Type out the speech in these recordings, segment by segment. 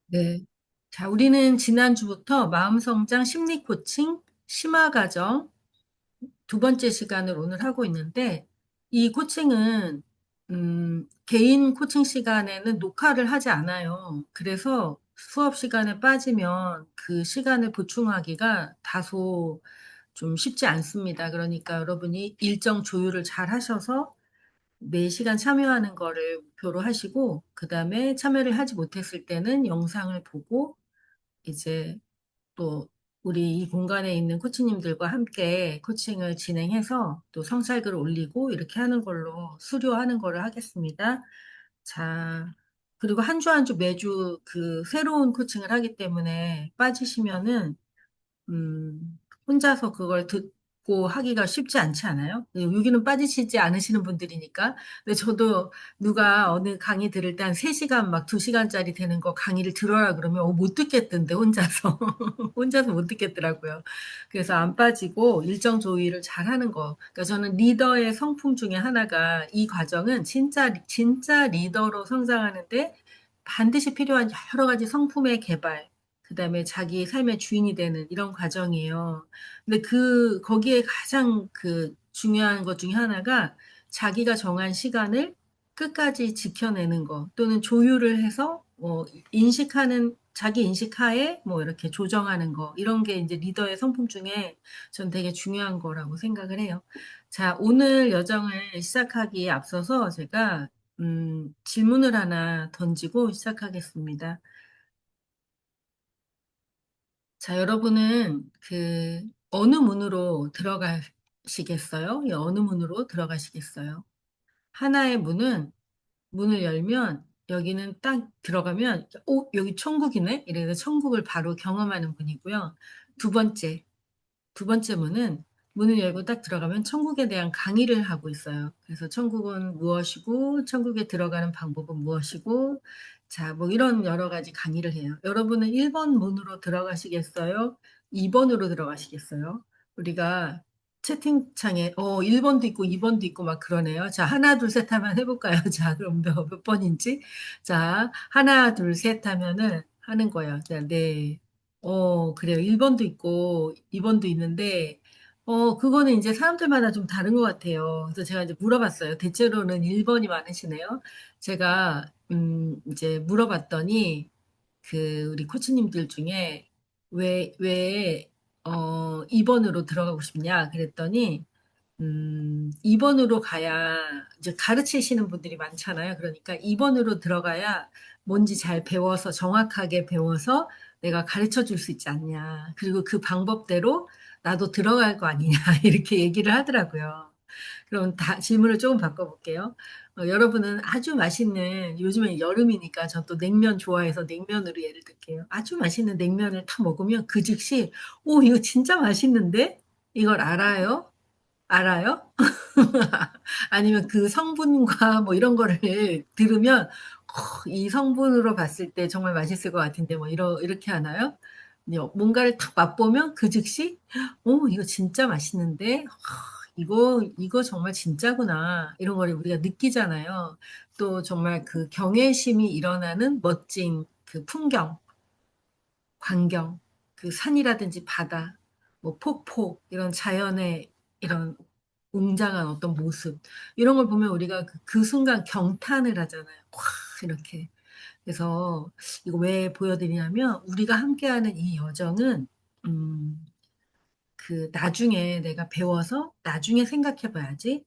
네. 자, 우리는 지난주부터 마음성장 심리 코칭 심화 과정 두 번째 시간을 오늘 하고 있는데, 이 코칭은, 개인 코칭 시간에는 녹화를 하지 않아요. 그래서 수업 시간에 빠지면 그 시간을 보충하기가 다소 좀 쉽지 않습니다. 그러니까 여러분이 일정 조율을 잘 하셔서 매 시간 참여하는 거를 목표로 하시고, 그 다음에 참여를 하지 못했을 때는 영상을 보고, 이제 또 우리 이 공간에 있는 코치님들과 함께 코칭을 진행해서 또 성찰글을 올리고 이렇게 하는 걸로 수료하는 거를 하겠습니다. 자, 그리고 한 주 한 주 매주 그 새로운 코칭을 하기 때문에 빠지시면은 혼자서 그걸 듣고 하기가 쉽지 않지 않아요? 여기는 빠지시지 않으시는 분들이니까. 근데 저도 누가 어느 강의 들을 때 한 3시간 막 2시간짜리 되는 거 강의를 들어라 그러면 못 듣겠던데, 혼자서. 혼자서 못 듣겠더라고요. 그래서 안 빠지고 일정 조율을 잘 하는 거. 그러니까 저는 리더의 성품 중에 하나가 이 과정은 진짜 리더로 성장하는데 반드시 필요한 여러 가지 성품의 개발, 그다음에 자기 삶의 주인이 되는 이런 과정이에요. 근데 거기에 가장 중요한 것 중에 하나가 자기가 정한 시간을 끝까지 지켜내는 거, 또는 조율을 해서, 자기 인식하에 뭐 이렇게 조정하는 거, 이런 게 이제 리더의 성품 중에 전 되게 중요한 거라고 생각을 해요. 자, 오늘 여정을 시작하기에 앞서서 제가, 질문을 하나 던지고 시작하겠습니다. 자, 여러분은 어느 문으로 들어가시겠어요? 어느 문으로 들어가시겠어요? 하나의 문을 열면, 여기는 딱 들어가면, 여기 천국이네? 이래서 천국을 바로 경험하는 문이고요. 두 번째, 두 번째 문을 열고 딱 들어가면 천국에 대한 강의를 하고 있어요. 그래서 천국은 무엇이고, 천국에 들어가는 방법은 무엇이고, 자, 뭐 이런 여러 가지 강의를 해요. 여러분은 1번 문으로 들어가시겠어요? 2번으로 들어가시겠어요? 우리가 채팅창에, 1번도 있고 2번도 있고 막 그러네요. 자, 하나, 둘, 셋 하면 해볼까요? 자, 그럼 몇 번인지. 자, 하나, 둘, 셋 하면은 하는 거예요. 자, 네. 그래요. 1번도 있고 2번도 있는데, 그거는 이제 사람들마다 좀 다른 것 같아요. 그래서 제가 이제 물어봤어요. 대체로는 1번이 많으시네요. 제가, 이제 물어봤더니, 우리 코치님들 중에 왜, 2번으로 들어가고 싶냐? 그랬더니, 2번으로 가야, 이제 가르치시는 분들이 많잖아요. 그러니까 2번으로 들어가야 뭔지 잘 배워서, 정확하게 배워서 내가 가르쳐 줄 수 있지 않냐. 그리고 그 방법대로 나도 들어갈 거 아니냐. 이렇게 얘기를 하더라고요. 그럼 질문을 조금 바꿔볼게요. 여러분은 아주 맛있는, 요즘에 여름이니까 저 또 냉면 좋아해서 냉면으로 예를 들게요. 아주 맛있는 냉면을 탁 먹으면 그 즉시, 오, 이거 진짜 맛있는데? 이걸 알아요? 알아요? 아니면 그 성분과 뭐 이런 거를 들으면, 이 성분으로 봤을 때 정말 맛있을 것 같은데, 뭐 이렇게 하나요? 뭔가를 탁 맛보면 그 즉시, 오, 이거 진짜 맛있는데? 이거 정말 진짜구나. 이런 걸 우리가 느끼잖아요. 또 정말 그 경외심이 일어나는 멋진 그 풍경, 광경, 그 산이라든지 바다, 뭐 폭포, 이런 자연의 이런 웅장한 어떤 모습, 이런 걸 보면 우리가 그 순간 경탄을 하잖아요. 꽉, 이렇게. 그래서 이거 왜 보여드리냐면, 우리가 함께하는 이 여정은, 음, 나중에 내가 배워서 나중에 생각해 봐야지.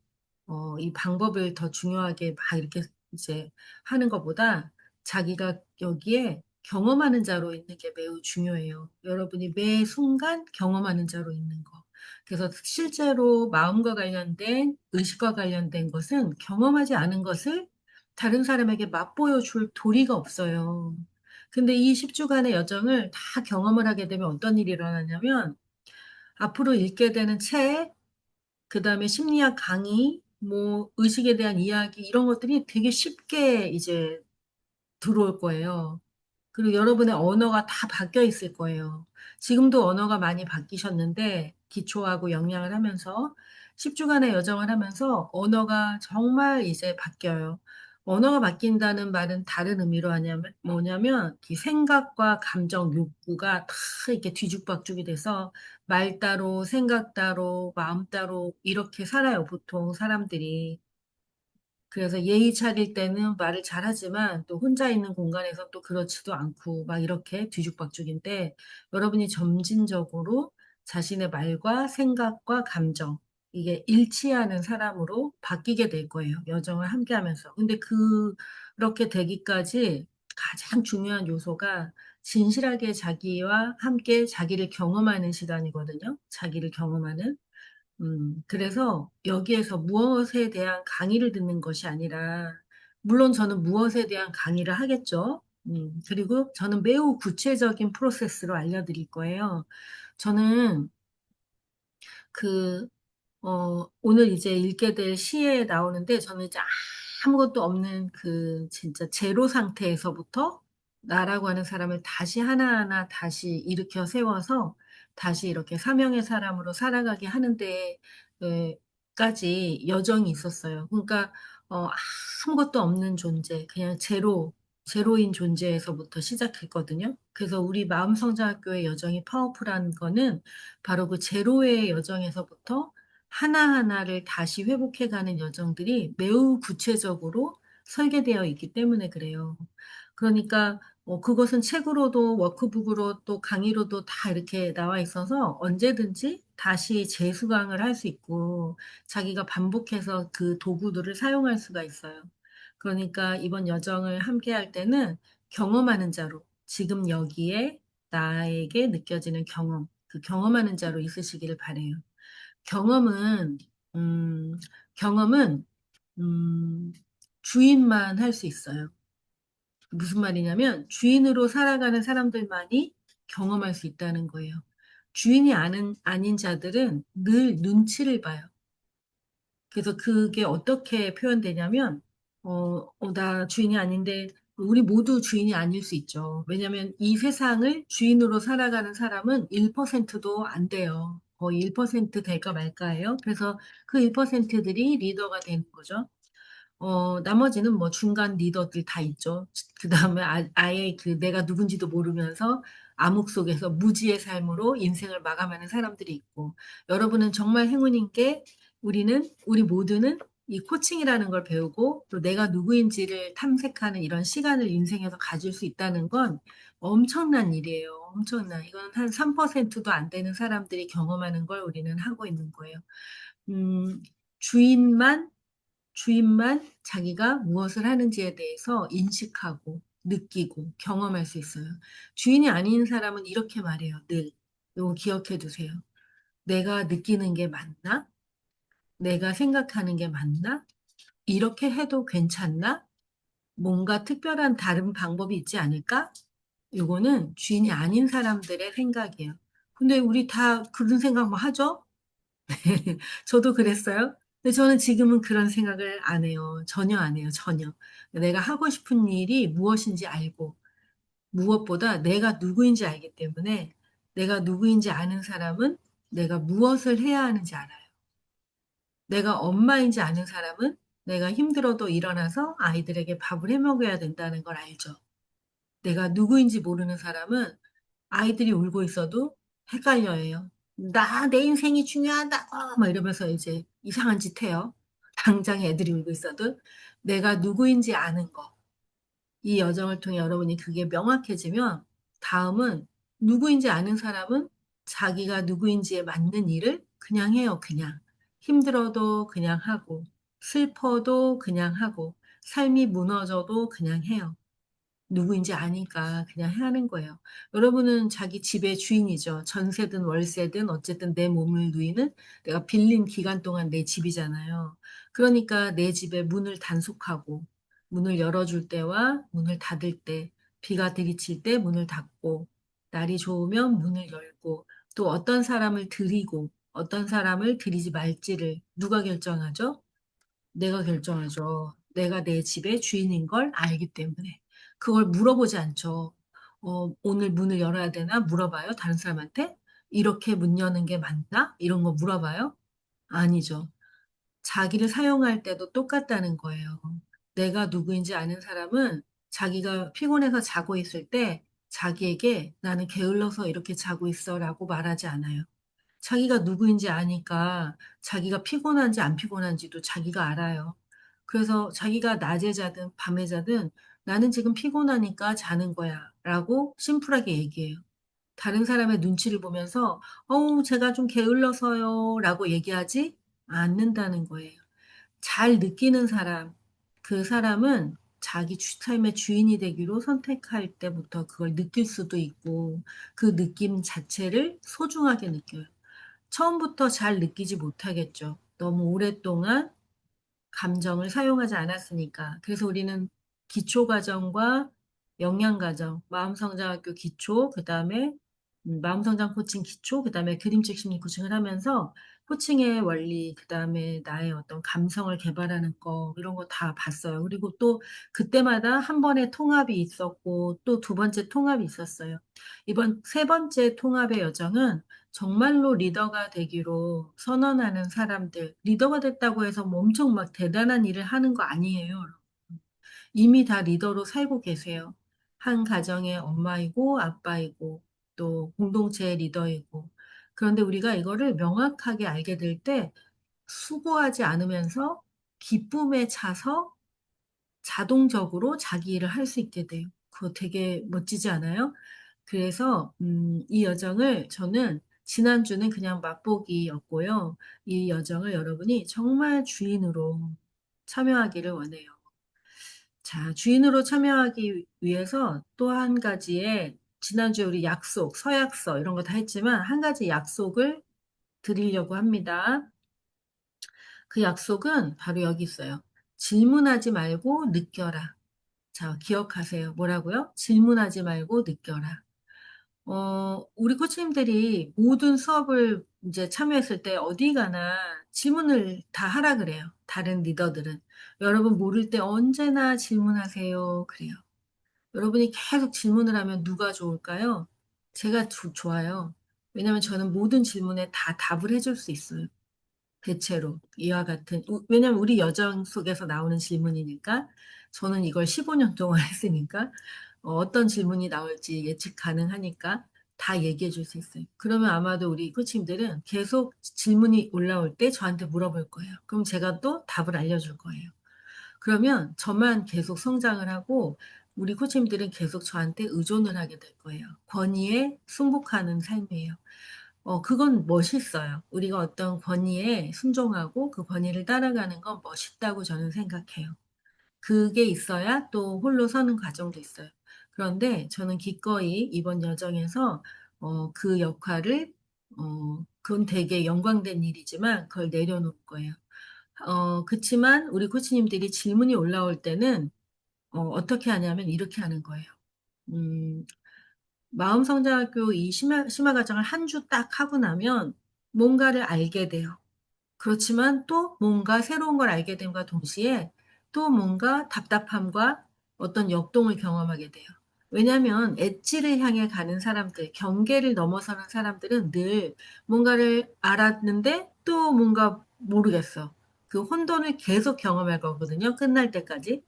이 방법을 더 중요하게 막 이렇게 이제 하는 것보다 자기가 여기에 경험하는 자로 있는 게 매우 중요해요. 여러분이 매 순간 경험하는 자로 있는 거. 그래서 실제로 마음과 관련된, 의식과 관련된 것은 경험하지 않은 것을 다른 사람에게 맛보여 줄 도리가 없어요. 근데 이 10주간의 여정을 다 경험을 하게 되면 어떤 일이 일어나냐면, 앞으로 읽게 되는 책, 그 다음에 심리학 강의, 뭐, 의식에 대한 이야기, 이런 것들이 되게 쉽게 이제 들어올 거예요. 그리고 여러분의 언어가 다 바뀌어 있을 거예요. 지금도 언어가 많이 바뀌셨는데, 기초하고 영양을 하면서, 10주간의 여정을 하면서 언어가 정말 이제 바뀌어요. 언어가 바뀐다는 말은 다른 의미로 하냐면, 뭐냐면, 이 생각과 감정, 욕구가 다 이렇게 뒤죽박죽이 돼서 말 따로, 생각 따로, 마음 따로, 이렇게 살아요, 보통 사람들이. 그래서 예의 차릴 때는 말을 잘하지만 또 혼자 있는 공간에서 또 그렇지도 않고 막 이렇게 뒤죽박죽인데 여러분이 점진적으로 자신의 말과 생각과 감정 이게 일치하는 사람으로 바뀌게 될 거예요. 여정을 함께 하면서. 근데 그렇게 되기까지 가장 중요한 요소가 진실하게 자기와 함께 자기를 경험하는 시간이거든요. 자기를 경험하는. 그래서 여기에서 무엇에 대한 강의를 듣는 것이 아니라, 물론 저는 무엇에 대한 강의를 하겠죠. 그리고 저는 매우 구체적인 프로세스로 알려드릴 거예요. 저는 그, 오늘 이제 읽게 될 시에 나오는데, 저는 이제 아무것도 없는 진짜 제로 상태에서부터 나라고 하는 사람을 다시 하나하나 다시 일으켜 세워서 다시 이렇게 사명의 사람으로 살아가게 하는데, 까지 여정이 있었어요. 그러니까, 아무것도 없는 존재, 그냥 제로인 존재에서부터 시작했거든요. 그래서 우리 마음성장학교의 여정이 파워풀한 거는 바로 그 제로의 여정에서부터 하나하나를 다시 회복해가는 여정들이 매우 구체적으로 설계되어 있기 때문에 그래요. 그러니까 그것은 책으로도 워크북으로 또 강의로도 다 이렇게 나와 있어서 언제든지 다시 재수강을 할 수 있고 자기가 반복해서 그 도구들을 사용할 수가 있어요. 그러니까 이번 여정을 함께 할 때는 경험하는 자로 지금 여기에 나에게 느껴지는 경험, 그 경험하는 자로 있으시기를 바래요. 경험은, 음, 경험은, 음, 주인만 할 수 있어요. 무슨 말이냐면, 주인으로 살아가는 사람들만이 경험할 수 있다는 거예요. 아닌 자들은 늘 눈치를 봐요. 그래서 그게 어떻게 표현되냐면, 나 주인이 아닌데, 우리 모두 주인이 아닐 수 있죠. 왜냐하면 이 세상을 주인으로 살아가는 사람은 1%도 안 돼요. 거의 1% 될까 말까예요. 그래서 그 1%들이 리더가 되는 거죠. 나머지는 뭐 중간 리더들 다 있죠. 그 다음에 아예 그 내가 누군지도 모르면서 암흑 속에서 무지의 삶으로 인생을 마감하는 사람들이 있고, 여러분은 정말 행운인 게 우리 모두는 이 코칭이라는 걸 배우고 또 내가 누구인지를 탐색하는 이런 시간을 인생에서 가질 수 있다는 건 엄청난 일이에요. 엄청난. 이건 한 3%도 안 되는 사람들이 경험하는 걸 우리는 하고 있는 거예요. 음, 주인만 주인만 자기가 무엇을 하는지에 대해서 인식하고 느끼고 경험할 수 있어요. 주인이 아닌 사람은 이렇게 말해요. 늘. 이거 기억해 두세요. 내가 느끼는 게 맞나? 내가 생각하는 게 맞나? 이렇게 해도 괜찮나? 뭔가 특별한 다른 방법이 있지 않을까? 이거는 주인이 아닌 사람들의 생각이에요. 근데 우리 다 그런 생각 뭐 하죠? 저도 그랬어요. 근데 저는 지금은 그런 생각을 안 해요. 전혀 안 해요. 전혀. 내가 하고 싶은 일이 무엇인지 알고, 무엇보다 내가 누구인지 알기 때문에 내가 누구인지 아는 사람은 내가 무엇을 해야 하는지 알아요. 내가 엄마인지 아는 사람은 내가 힘들어도 일어나서 아이들에게 밥을 해 먹여야 된다는 걸 알죠. 내가 누구인지 모르는 사람은 아이들이 울고 있어도 헷갈려해요. 내 인생이 중요하다. 막 이러면서 이제 이상한 짓 해요. 당장 애들이 울고 있어도 내가 누구인지 아는 거. 이 여정을 통해 여러분이 그게 명확해지면 다음은 누구인지 아는 사람은 자기가 누구인지에 맞는 일을 그냥 해요. 그냥. 힘들어도 그냥 하고, 슬퍼도 그냥 하고, 삶이 무너져도 그냥 해요. 누구인지 아니까 그냥 하는 거예요. 여러분은 자기 집의 주인이죠. 전세든 월세든 어쨌든 내 몸을 누이는 내가 빌린 기간 동안 내 집이잖아요. 그러니까 내 집의 문을 단속하고 문을 열어줄 때와 문을 닫을 때, 비가 들이칠 때 문을 닫고 날이 좋으면 문을 열고 또 어떤 사람을 들이고 어떤 사람을 들이지 말지를 누가 결정하죠? 내가 결정하죠. 내가 내 집의 주인인 걸 알기 때문에. 그걸 물어보지 않죠. 오늘 문을 열어야 되나? 물어봐요. 다른 사람한테? 이렇게 문 여는 게 맞나? 이런 거 물어봐요? 아니죠. 자기를 사용할 때도 똑같다는 거예요. 내가 누구인지 아는 사람은 자기가 피곤해서 자고 있을 때 자기에게 나는 게을러서 이렇게 자고 있어라고 말하지 않아요. 자기가 누구인지 아니까 자기가 피곤한지 안 피곤한지도 자기가 알아요. 그래서 자기가 낮에 자든 밤에 자든 나는 지금 피곤하니까 자는 거야 라고 심플하게 얘기해요. 다른 사람의 눈치를 보면서 제가 좀 게을러서요 라고 얘기하지 않는다는 거예요. 잘 느끼는 사람, 그 사람은 자기 삶의 주인이 되기로 선택할 때부터 그걸 느낄 수도 있고 그 느낌 자체를 소중하게 느껴요. 처음부터 잘 느끼지 못하겠죠. 너무 오랫동안 감정을 사용하지 않았으니까. 그래서 우리는 기초과정과 역량과정, 마음성장학교 기초, 그 다음에 마음성장 코칭 기초, 그 다음에 그림책 심리 코칭을 하면서 코칭의 원리, 그 다음에 나의 어떤 감성을 개발하는 거, 이런 거 다 봤어요. 그리고 또 그때마다 한 번의 통합이 있었고, 또 두 번째 통합이 있었어요. 이번 세 번째 통합의 여정은 정말로 리더가 되기로 선언하는 사람들, 리더가 됐다고 해서 뭐 엄청 막 대단한 일을 하는 거 아니에요. 이미 다 리더로 살고 계세요. 한 가정의 엄마이고 아빠이고 또 공동체의 리더이고. 그런데 우리가 이거를 명확하게 알게 될 때 수고하지 않으면서 기쁨에 차서 자동적으로 자기 일을 할 수 있게 돼요. 그거 되게 멋지지 않아요? 그래서 이 여정을 저는 지난주는 그냥 맛보기였고요. 이 여정을 여러분이 정말 주인으로 참여하기를 원해요. 자, 주인으로 참여하기 위해서 또 한 가지의 지난주에 우리 약속, 서약서 이런 거 다 했지만 한 가지 약속을 드리려고 합니다. 그 약속은 바로 여기 있어요. 질문하지 말고 느껴라. 자, 기억하세요. 뭐라고요? 질문하지 말고 느껴라. 우리 코치님들이 모든 수업을 이제 참여했을 때 어디 가나 질문을 다 하라 그래요. 다른 리더들은. 여러분 모를 때 언제나 질문하세요. 그래요. 여러분이 계속 질문을 하면 누가 좋을까요? 제가 좋아요. 왜냐면 저는 모든 질문에 다 답을 해줄 수 있어요. 대체로 이와 같은 왜냐면 우리 여정 속에서 나오는 질문이니까 저는 이걸 15년 동안 했으니까 어떤 질문이 나올지 예측 가능하니까 다 얘기해 줄 수 있어요. 그러면 아마도 우리 코치님들은 계속 질문이 올라올 때 저한테 물어볼 거예요. 그럼 제가 또 답을 알려줄 거예요. 그러면 저만 계속 성장을 하고 우리 코치님들은 계속 저한테 의존을 하게 될 거예요. 권위에 순복하는 삶이에요. 그건 멋있어요. 우리가 어떤 권위에 순종하고 그 권위를 따라가는 건 멋있다고 저는 생각해요. 그게 있어야 또 홀로 서는 과정도 있어요. 그런데 저는 기꺼이 이번 여정에서 그 역할을 그건 되게 영광된 일이지만 그걸 내려놓을 거예요. 그치만 우리 코치님들이 질문이 올라올 때는 어떻게 하냐면 이렇게 하는 거예요. 음, 마음성장학교 이 심화 과정을 한 주 딱 하고 나면 뭔가를 알게 돼요. 그렇지만 또 뭔가 새로운 걸 알게 됨과 동시에 또 뭔가 답답함과 어떤 역동을 경험하게 돼요. 왜냐하면 엣지를 향해 가는 사람들, 경계를 넘어서는 사람들은 늘 뭔가를 알았는데 또 뭔가 모르겠어. 그 혼돈을 계속 경험할 거거든요. 끝날 때까지.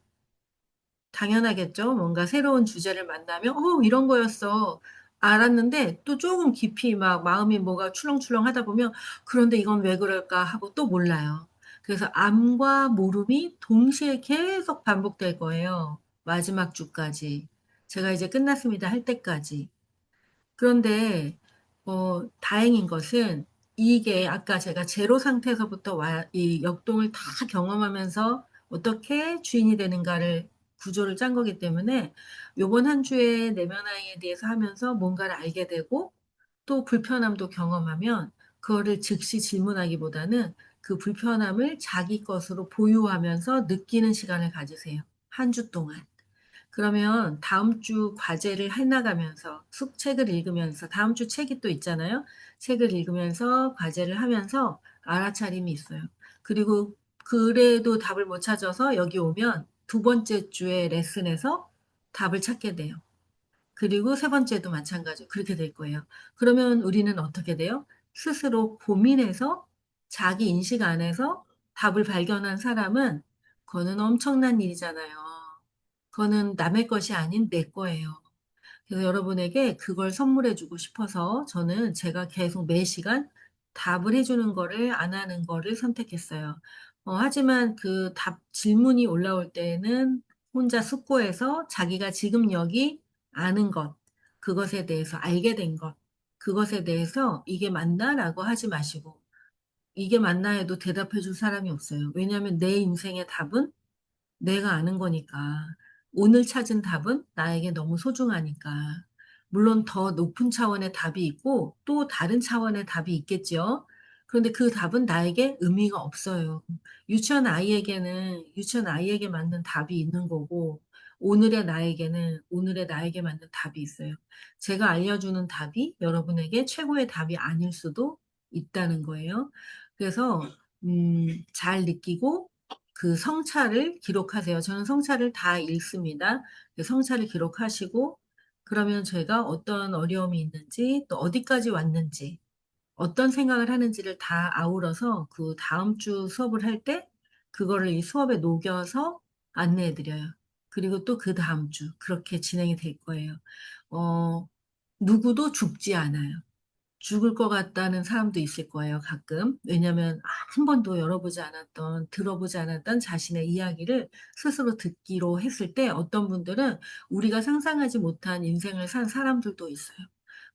당연하겠죠. 뭔가 새로운 주제를 만나면, 이런 거였어. 알았는데 또 조금 깊이 막 마음이 뭐가 출렁출렁 하다 보면, 그런데 이건 왜 그럴까 하고 또 몰라요. 그래서 암과 모름이 동시에 계속 반복될 거예요. 마지막 주까지. 제가 이제 끝났습니다 할 때까지. 그런데 다행인 것은 이게 아까 제가 제로 상태에서부터 이 역동을 다 경험하면서 어떻게 주인이 되는가를 구조를 짠 거기 때문에 요번 한 주에 내면화에 대해서 하면서 뭔가를 알게 되고 또 불편함도 경험하면 그거를 즉시 질문하기보다는 그 불편함을 자기 것으로 보유하면서 느끼는 시간을 가지세요. 한 주 동안. 그러면 다음 주 과제를 해나가면서 책을 읽으면서 다음 주 책이 또 있잖아요. 책을 읽으면서 과제를 하면서 알아차림이 있어요. 그리고 그래도 답을 못 찾아서 여기 오면 두 번째 주에 레슨에서 답을 찾게 돼요. 그리고 세 번째도 마찬가지로 그렇게 될 거예요. 그러면 우리는 어떻게 돼요? 스스로 고민해서 자기 인식 안에서 답을 발견한 사람은 그거는 엄청난 일이잖아요. 그거는 남의 것이 아닌 내 거예요. 그래서 여러분에게 그걸 선물해주고 싶어서 저는 제가 계속 매 시간 답을 해주는 거를 안 하는 거를 선택했어요. 하지만 그 질문이 올라올 때는 혼자 숙고해서 자기가 지금 여기 아는 것, 그것에 대해서 알게 된 것, 그것에 대해서 이게 맞나? 라고 하지 마시고, 이게 맞나 해도 대답해 줄 사람이 없어요. 왜냐하면 내 인생의 답은 내가 아는 거니까. 오늘 찾은 답은 나에게 너무 소중하니까. 물론 더 높은 차원의 답이 있고 또 다른 차원의 답이 있겠죠. 그런데 그 답은 나에게 의미가 없어요. 유치원 아이에게 맞는 답이 있는 거고 오늘의 나에게는 오늘의 나에게 맞는 답이 있어요. 제가 알려주는 답이 여러분에게 최고의 답이 아닐 수도 있다는 거예요. 그래서 잘 느끼고 그 성찰을 기록하세요. 저는 성찰을 다 읽습니다. 그 성찰을 기록하시고, 그러면 제가 어떤 어려움이 있는지, 또 어디까지 왔는지, 어떤 생각을 하는지를 다 아우러서 그 다음 주 수업을 할 때, 그거를 이 수업에 녹여서 안내해 드려요. 그리고 또 그 다음 주, 그렇게 진행이 될 거예요. 어, 누구도 죽지 않아요. 죽을 것 같다는 사람도 있을 거예요, 가끔. 왜냐면 한 번도 열어보지 않았던, 들어보지 않았던 자신의 이야기를 스스로 듣기로 했을 때 어떤 분들은 우리가 상상하지 못한 인생을 산 사람들도 있어요.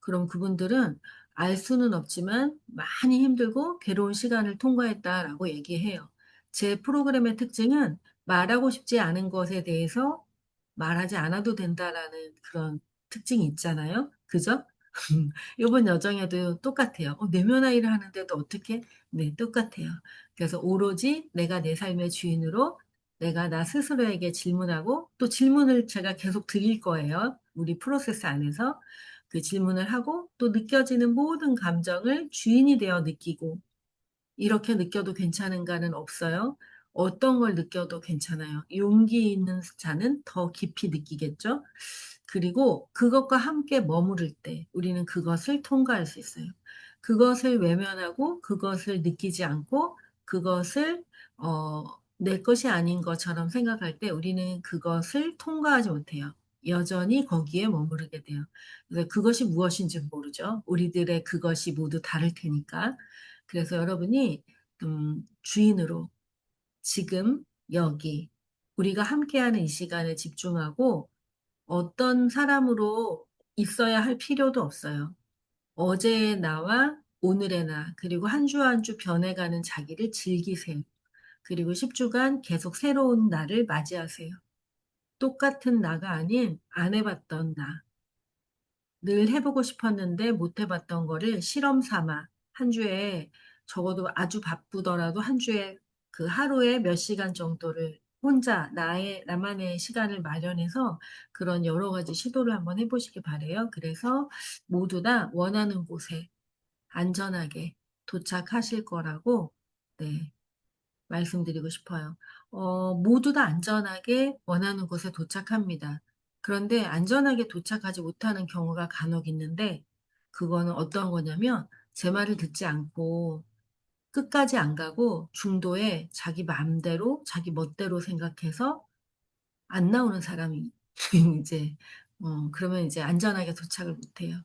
그럼 그분들은 알 수는 없지만 많이 힘들고 괴로운 시간을 통과했다라고 얘기해요. 제 프로그램의 특징은 말하고 싶지 않은 것에 대해서 말하지 않아도 된다라는 그런 특징이 있잖아요. 그죠? 요번 여정에도 똑같아요. 내면 화의를 하는데도 어떻게? 네, 똑같아요. 그래서 오로지 내가 내 삶의 주인으로 내가 나 스스로에게 질문하고 또 질문을 제가 계속 드릴 거예요. 우리 프로세스 안에서 그 질문을 하고 또 느껴지는 모든 감정을 주인이 되어 느끼고 이렇게 느껴도 괜찮은가는 없어요. 어떤 걸 느껴도 괜찮아요. 용기 있는 자는 더 깊이 느끼겠죠? 그리고 그것과 함께 머무를 때 우리는 그것을 통과할 수 있어요. 그것을 외면하고 그것을 느끼지 않고 그것을 내 것이 아닌 것처럼 생각할 때 우리는 그것을 통과하지 못해요. 여전히 거기에 머무르게 돼요. 그래서 그것이 무엇인지 모르죠. 우리들의 그것이 모두 다를 테니까. 그래서 여러분이 주인으로 지금 여기 우리가 함께하는 이 시간에 집중하고 어떤 사람으로 있어야 할 필요도 없어요. 어제의 나와 오늘의 나, 그리고 한 주 한 주 변해가는 자기를 즐기세요. 그리고 10주간 계속 새로운 나를 맞이하세요. 똑같은 나가 아닌 안 해봤던 나. 늘 해보고 싶었는데 못 해봤던 거를 실험 삼아 한 주에 적어도 아주 바쁘더라도 한 주에 그 하루에 몇 시간 정도를 혼자 나만의 시간을 마련해서 그런 여러 가지 시도를 한번 해보시기 바래요. 그래서 모두 다 원하는 곳에 안전하게 도착하실 거라고 네, 말씀드리고 싶어요. 모두 다 안전하게 원하는 곳에 도착합니다. 그런데 안전하게 도착하지 못하는 경우가 간혹 있는데, 그거는 어떤 거냐면, 제 말을 듣지 않고 끝까지 안 가고 중도에 자기 마음대로, 자기 멋대로 생각해서 안 나오는 사람이 이제, 그러면 이제 안전하게 도착을 못해요.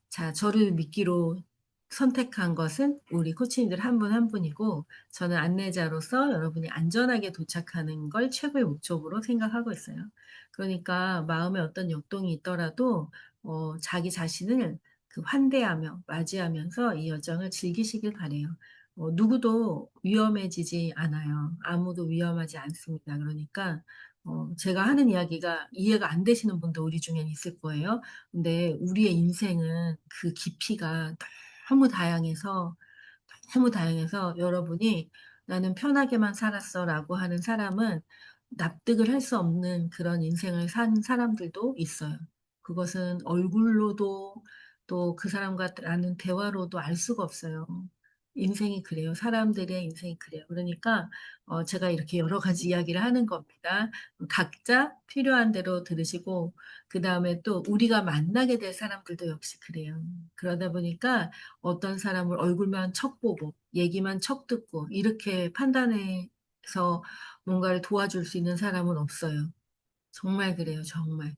자, 저를 미끼로 선택한 것은 우리 코치님들 한 분 한 분이고, 저는 안내자로서 여러분이 안전하게 도착하는 걸 최고의 목적으로 생각하고 있어요. 그러니까 마음에 어떤 역동이 있더라도, 자기 자신을 그 환대하며 맞이하면서 이 여정을 즐기시길 바래요. 누구도 위험해지지 않아요. 아무도 위험하지 않습니다. 그러니까, 제가 하는 이야기가 이해가 안 되시는 분도 우리 중엔 있을 거예요. 근데 우리의 인생은 그 깊이가 너무 다양해서, 너무 다양해서 여러분이 나는 편하게만 살았어라고 하는 사람은 납득을 할 수 없는 그런 인생을 산 사람들도 있어요. 그것은 얼굴로도 또 그 사람과 나눈 대화로도 알 수가 없어요. 인생이 그래요. 사람들의 인생이 그래요. 그러니까 제가 이렇게 여러 가지 이야기를 하는 겁니다. 각자 필요한 대로 들으시고 그 다음에 또 우리가 만나게 될 사람들도 역시 그래요. 그러다 보니까 어떤 사람을 얼굴만 척 보고 얘기만 척 듣고 이렇게 판단해 뭔가를 도와줄 수 있는 사람은 없어요. 정말 그래요, 정말.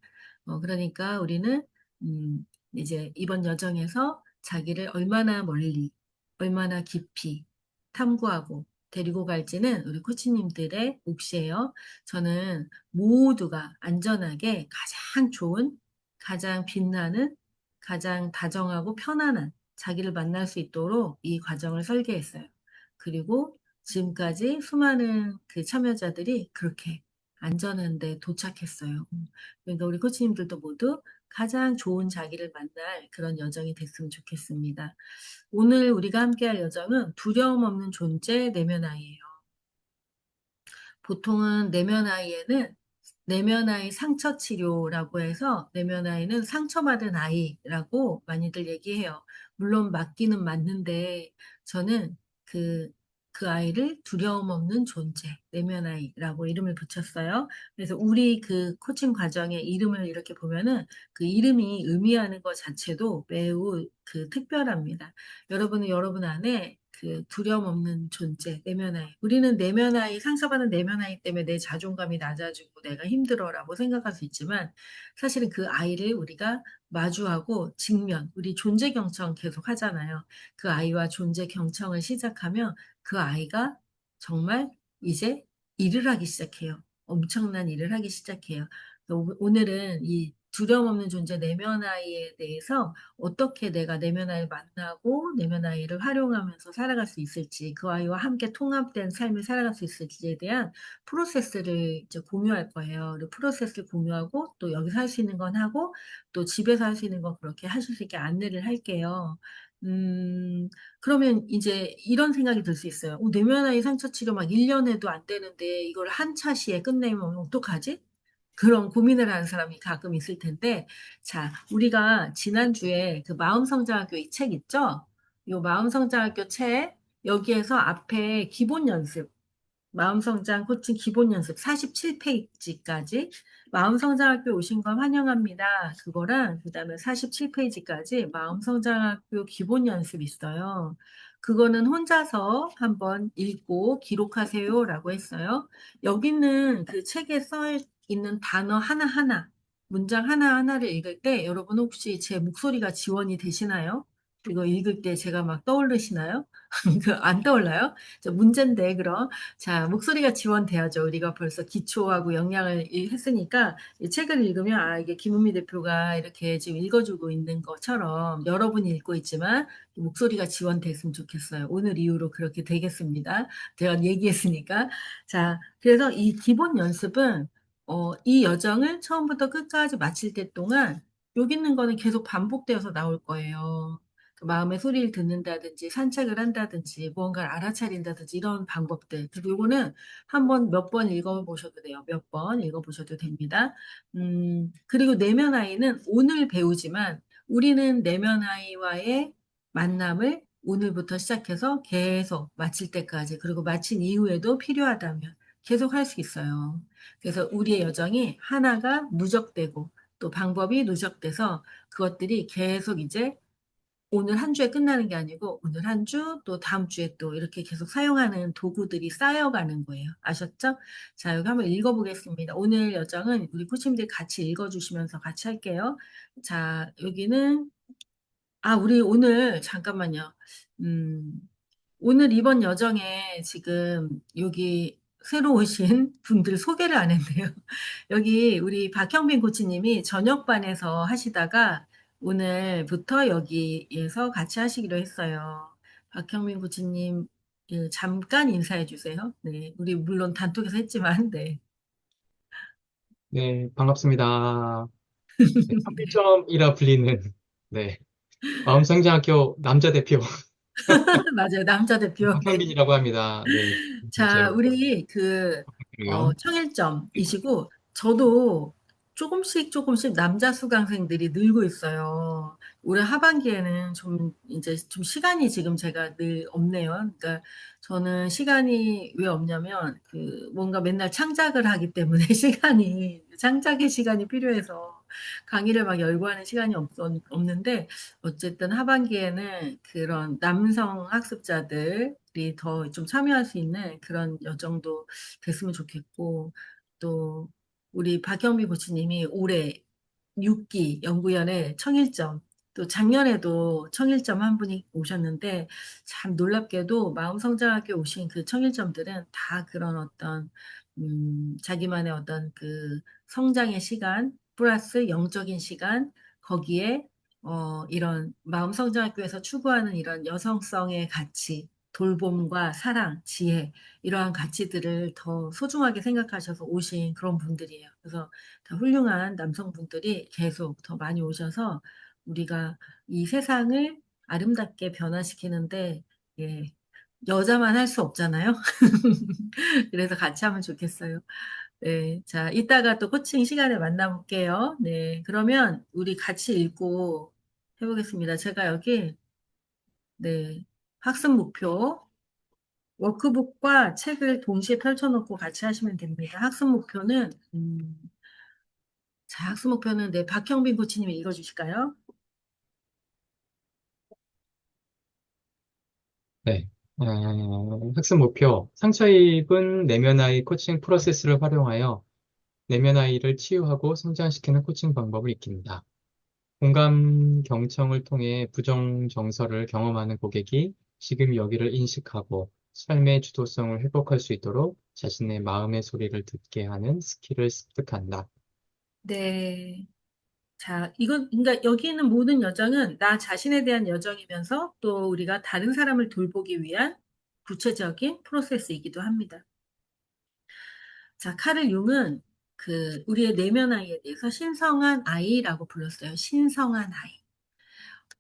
그러니까 우리는, 음, 이제 이번 여정에서 자기를 얼마나 멀리, 얼마나 깊이 탐구하고 데리고 갈지는 우리 코치님들의 몫이에요. 저는 모두가 안전하게 가장 좋은, 가장 빛나는, 가장 다정하고 편안한 자기를 만날 수 있도록 이 과정을 설계했어요. 그리고 지금까지 수많은 그 참여자들이 그렇게 안전한데 도착했어요. 그러니까 우리 코치님들도 모두 가장 좋은 자기를 만날 그런 여정이 됐으면 좋겠습니다. 오늘 우리가 함께할 여정은 두려움 없는 존재 내면 아이예요. 보통은 내면 아이에는 내면 아이 상처 치료라고 해서 내면 아이는 상처받은 아이라고 많이들 얘기해요. 물론 맞기는 맞는데 저는 그, 그 아이를 두려움 없는 존재, 내면 아이라고 이름을 붙였어요. 그래서 우리 그 코칭 과정의 이름을 이렇게 보면은 그 이름이 의미하는 것 자체도 매우 그 특별합니다. 여러분은 여러분 안에 그 두려움 없는 존재, 내면 아이. 우리는 내면 아이, 상처받은 내면 아이 때문에 내 자존감이 낮아지고 내가 힘들어라고 생각할 수 있지만 사실은 그 아이를 우리가 마주하고 직면, 우리 존재 경청 계속 하잖아요. 그 아이와 존재 경청을 시작하면 그 아이가 정말 이제 일을 하기 시작해요. 엄청난 일을 하기 시작해요. 오늘은 이 두려움 없는 존재 내면 아이에 대해서 어떻게 내가 내면 아이를 만나고 내면 아이를 활용하면서 살아갈 수 있을지, 그 아이와 함께 통합된 삶을 살아갈 수 있을지에 대한 프로세스를 이제 공유할 거예요. 그리고 프로세스를 공유하고 또 여기서 할 수 있는 건 하고 또 집에서 할 수 있는 건 그렇게 하실 수 있게 안내를 할게요. 그러면 이제 이런 생각이 들 수 있어요. 내면 아이 상처 치료 막 1년 해도 안 되는데 이걸 한 차시에 끝내면 어떡하지? 그런 고민을 하는 사람이 가끔 있을 텐데, 자, 우리가 지난주에 그 마음성장학교 이 책 있죠? 요 마음성장학교 책, 여기에서 앞에 기본 연습, 마음성장 코칭 기본 연습 47페이지까지 마음성장학교 오신 걸 환영합니다. 그거랑 그다음에 47페이지까지 마음성장학교 기본 연습 있어요. 그거는 혼자서 한번 읽고 기록하세요라고 했어요. 여기는 그 책에 써 있는 단어 하나하나, 문장 하나하나를 읽을 때 여러분 혹시 제 목소리가 지원이 되시나요? 이거 읽을 때 제가 막 떠오르시나요? 안 떠올라요? 문제인데, 그럼. 자, 목소리가 지원돼야죠. 우리가 벌써 기초하고 역량을 했으니까 이 책을 읽으면 아, 이게 김은미 대표가 이렇게 지금 읽어주고 있는 것처럼 여러분이 읽고 있지만 목소리가 지원됐으면 좋겠어요. 오늘 이후로 그렇게 되겠습니다. 제가 얘기했으니까. 자, 그래서 이 기본 연습은 이 여정을 처음부터 끝까지 마칠 때 동안 여기 있는 거는 계속 반복되어서 나올 거예요. 그 마음의 소리를 듣는다든지 산책을 한다든지 무언가를 알아차린다든지 이런 방법들. 그리고 요거는 한번 몇 번 읽어보셔도 돼요. 몇 번 읽어보셔도 됩니다. 그리고 내면 아이는 오늘 배우지만 우리는 내면 아이와의 만남을 오늘부터 시작해서 계속 마칠 때까지 그리고 마친 이후에도 필요하다면 계속 할 수 있어요. 그래서 우리의 여정이 하나가 누적되고 또 방법이 누적돼서 그것들이 계속 이제 오늘 한 주에 끝나는 게 아니고 오늘 한 주, 또 다음 주에 또 이렇게 계속 사용하는 도구들이 쌓여가는 거예요. 아셨죠? 자, 여기 한번 읽어보겠습니다. 오늘 여정은 우리 코치님들 같이 읽어주시면서 같이 할게요. 자, 여기는 우리 오늘 잠깐만요. 음, 오늘 이번 여정에 지금 여기 새로 오신 분들 소개를 안 했네요. 여기 우리 박형빈 코치님이 저녁반에서 하시다가 오늘부터 여기에서 같이 하시기로 했어요. 박형빈 코치님, 잠깐 인사해 주세요. 네, 우리 물론 단톡에서 했지만, 네. 네, 반갑습니다. 네, 평점이라 불리는 네, 마음성장학교 남자 대표 맞아요. 남자 대표. 네. 박형빈이라고 합니다. 네, 자, 번째로 우리 그러면 청일점이시고, 저도 조금씩 남자 수강생들이 늘고 있어요. 올해 하반기에는 좀, 이제 좀 시간이 지금 제가 늘 없네요. 그러니까 저는 시간이 왜 없냐면, 뭔가 맨날 창작을 하기 때문에 창작의 시간이 필요해서 강의를 막 열고 하는 시간이 없는데, 어쨌든 하반기에는 그런 남성 학습자들, 더 좀 참여할 수 있는 그런 여정도 됐으면 좋겠고, 또 우리 박경미 코치님이 올해 6기 연구연의 청일점, 또 작년에도 청일점 한 분이 오셨는데, 참 놀랍게도 마음성장학교 오신 그 청일점들은 다 그런 어떤, 자기만의 어떤 그 성장의 시간, 플러스 영적인 시간, 거기에, 이런 마음성장학교에서 추구하는 이런 여성성의 가치, 돌봄과 사랑, 지혜, 이러한 가치들을 더 소중하게 생각하셔서 오신 그런 분들이에요. 그래서 더 훌륭한 남성분들이 계속 더 많이 오셔서 우리가 이 세상을 아름답게 변화시키는데, 예, 여자만 할 수 없잖아요. 그래서 같이 하면 좋겠어요. 네, 자, 이따가 또 코칭 시간에 만나볼게요. 네, 그러면 우리 같이 읽고 해보겠습니다. 제가 여기, 네, 학습 목표, 워크북과 책을 동시에 펼쳐놓고 같이 하시면 됩니다. 학습 목표는, 자, 학습 목표는 네, 박형빈 코치님이 읽어주실까요? 네. 학습 목표. 상처 입은 내면 아이 코칭 프로세스를 활용하여 내면 아이를 치유하고 성장시키는 코칭 방법을 익힙니다. 공감 경청을 통해 부정 정서를 경험하는 고객이 지금 여기를 인식하고 삶의 주도성을 회복할 수 있도록 자신의 마음의 소리를 듣게 하는 스킬을 습득한다. 네. 자, 그러니까 여기 있는 모든 여정은 나 자신에 대한 여정이면서 또 우리가 다른 사람을 돌보기 위한 구체적인 프로세스이기도 합니다. 자, 카를 융은 우리의 내면 아이에 대해서 신성한 아이라고 불렀어요. 신성한 아이.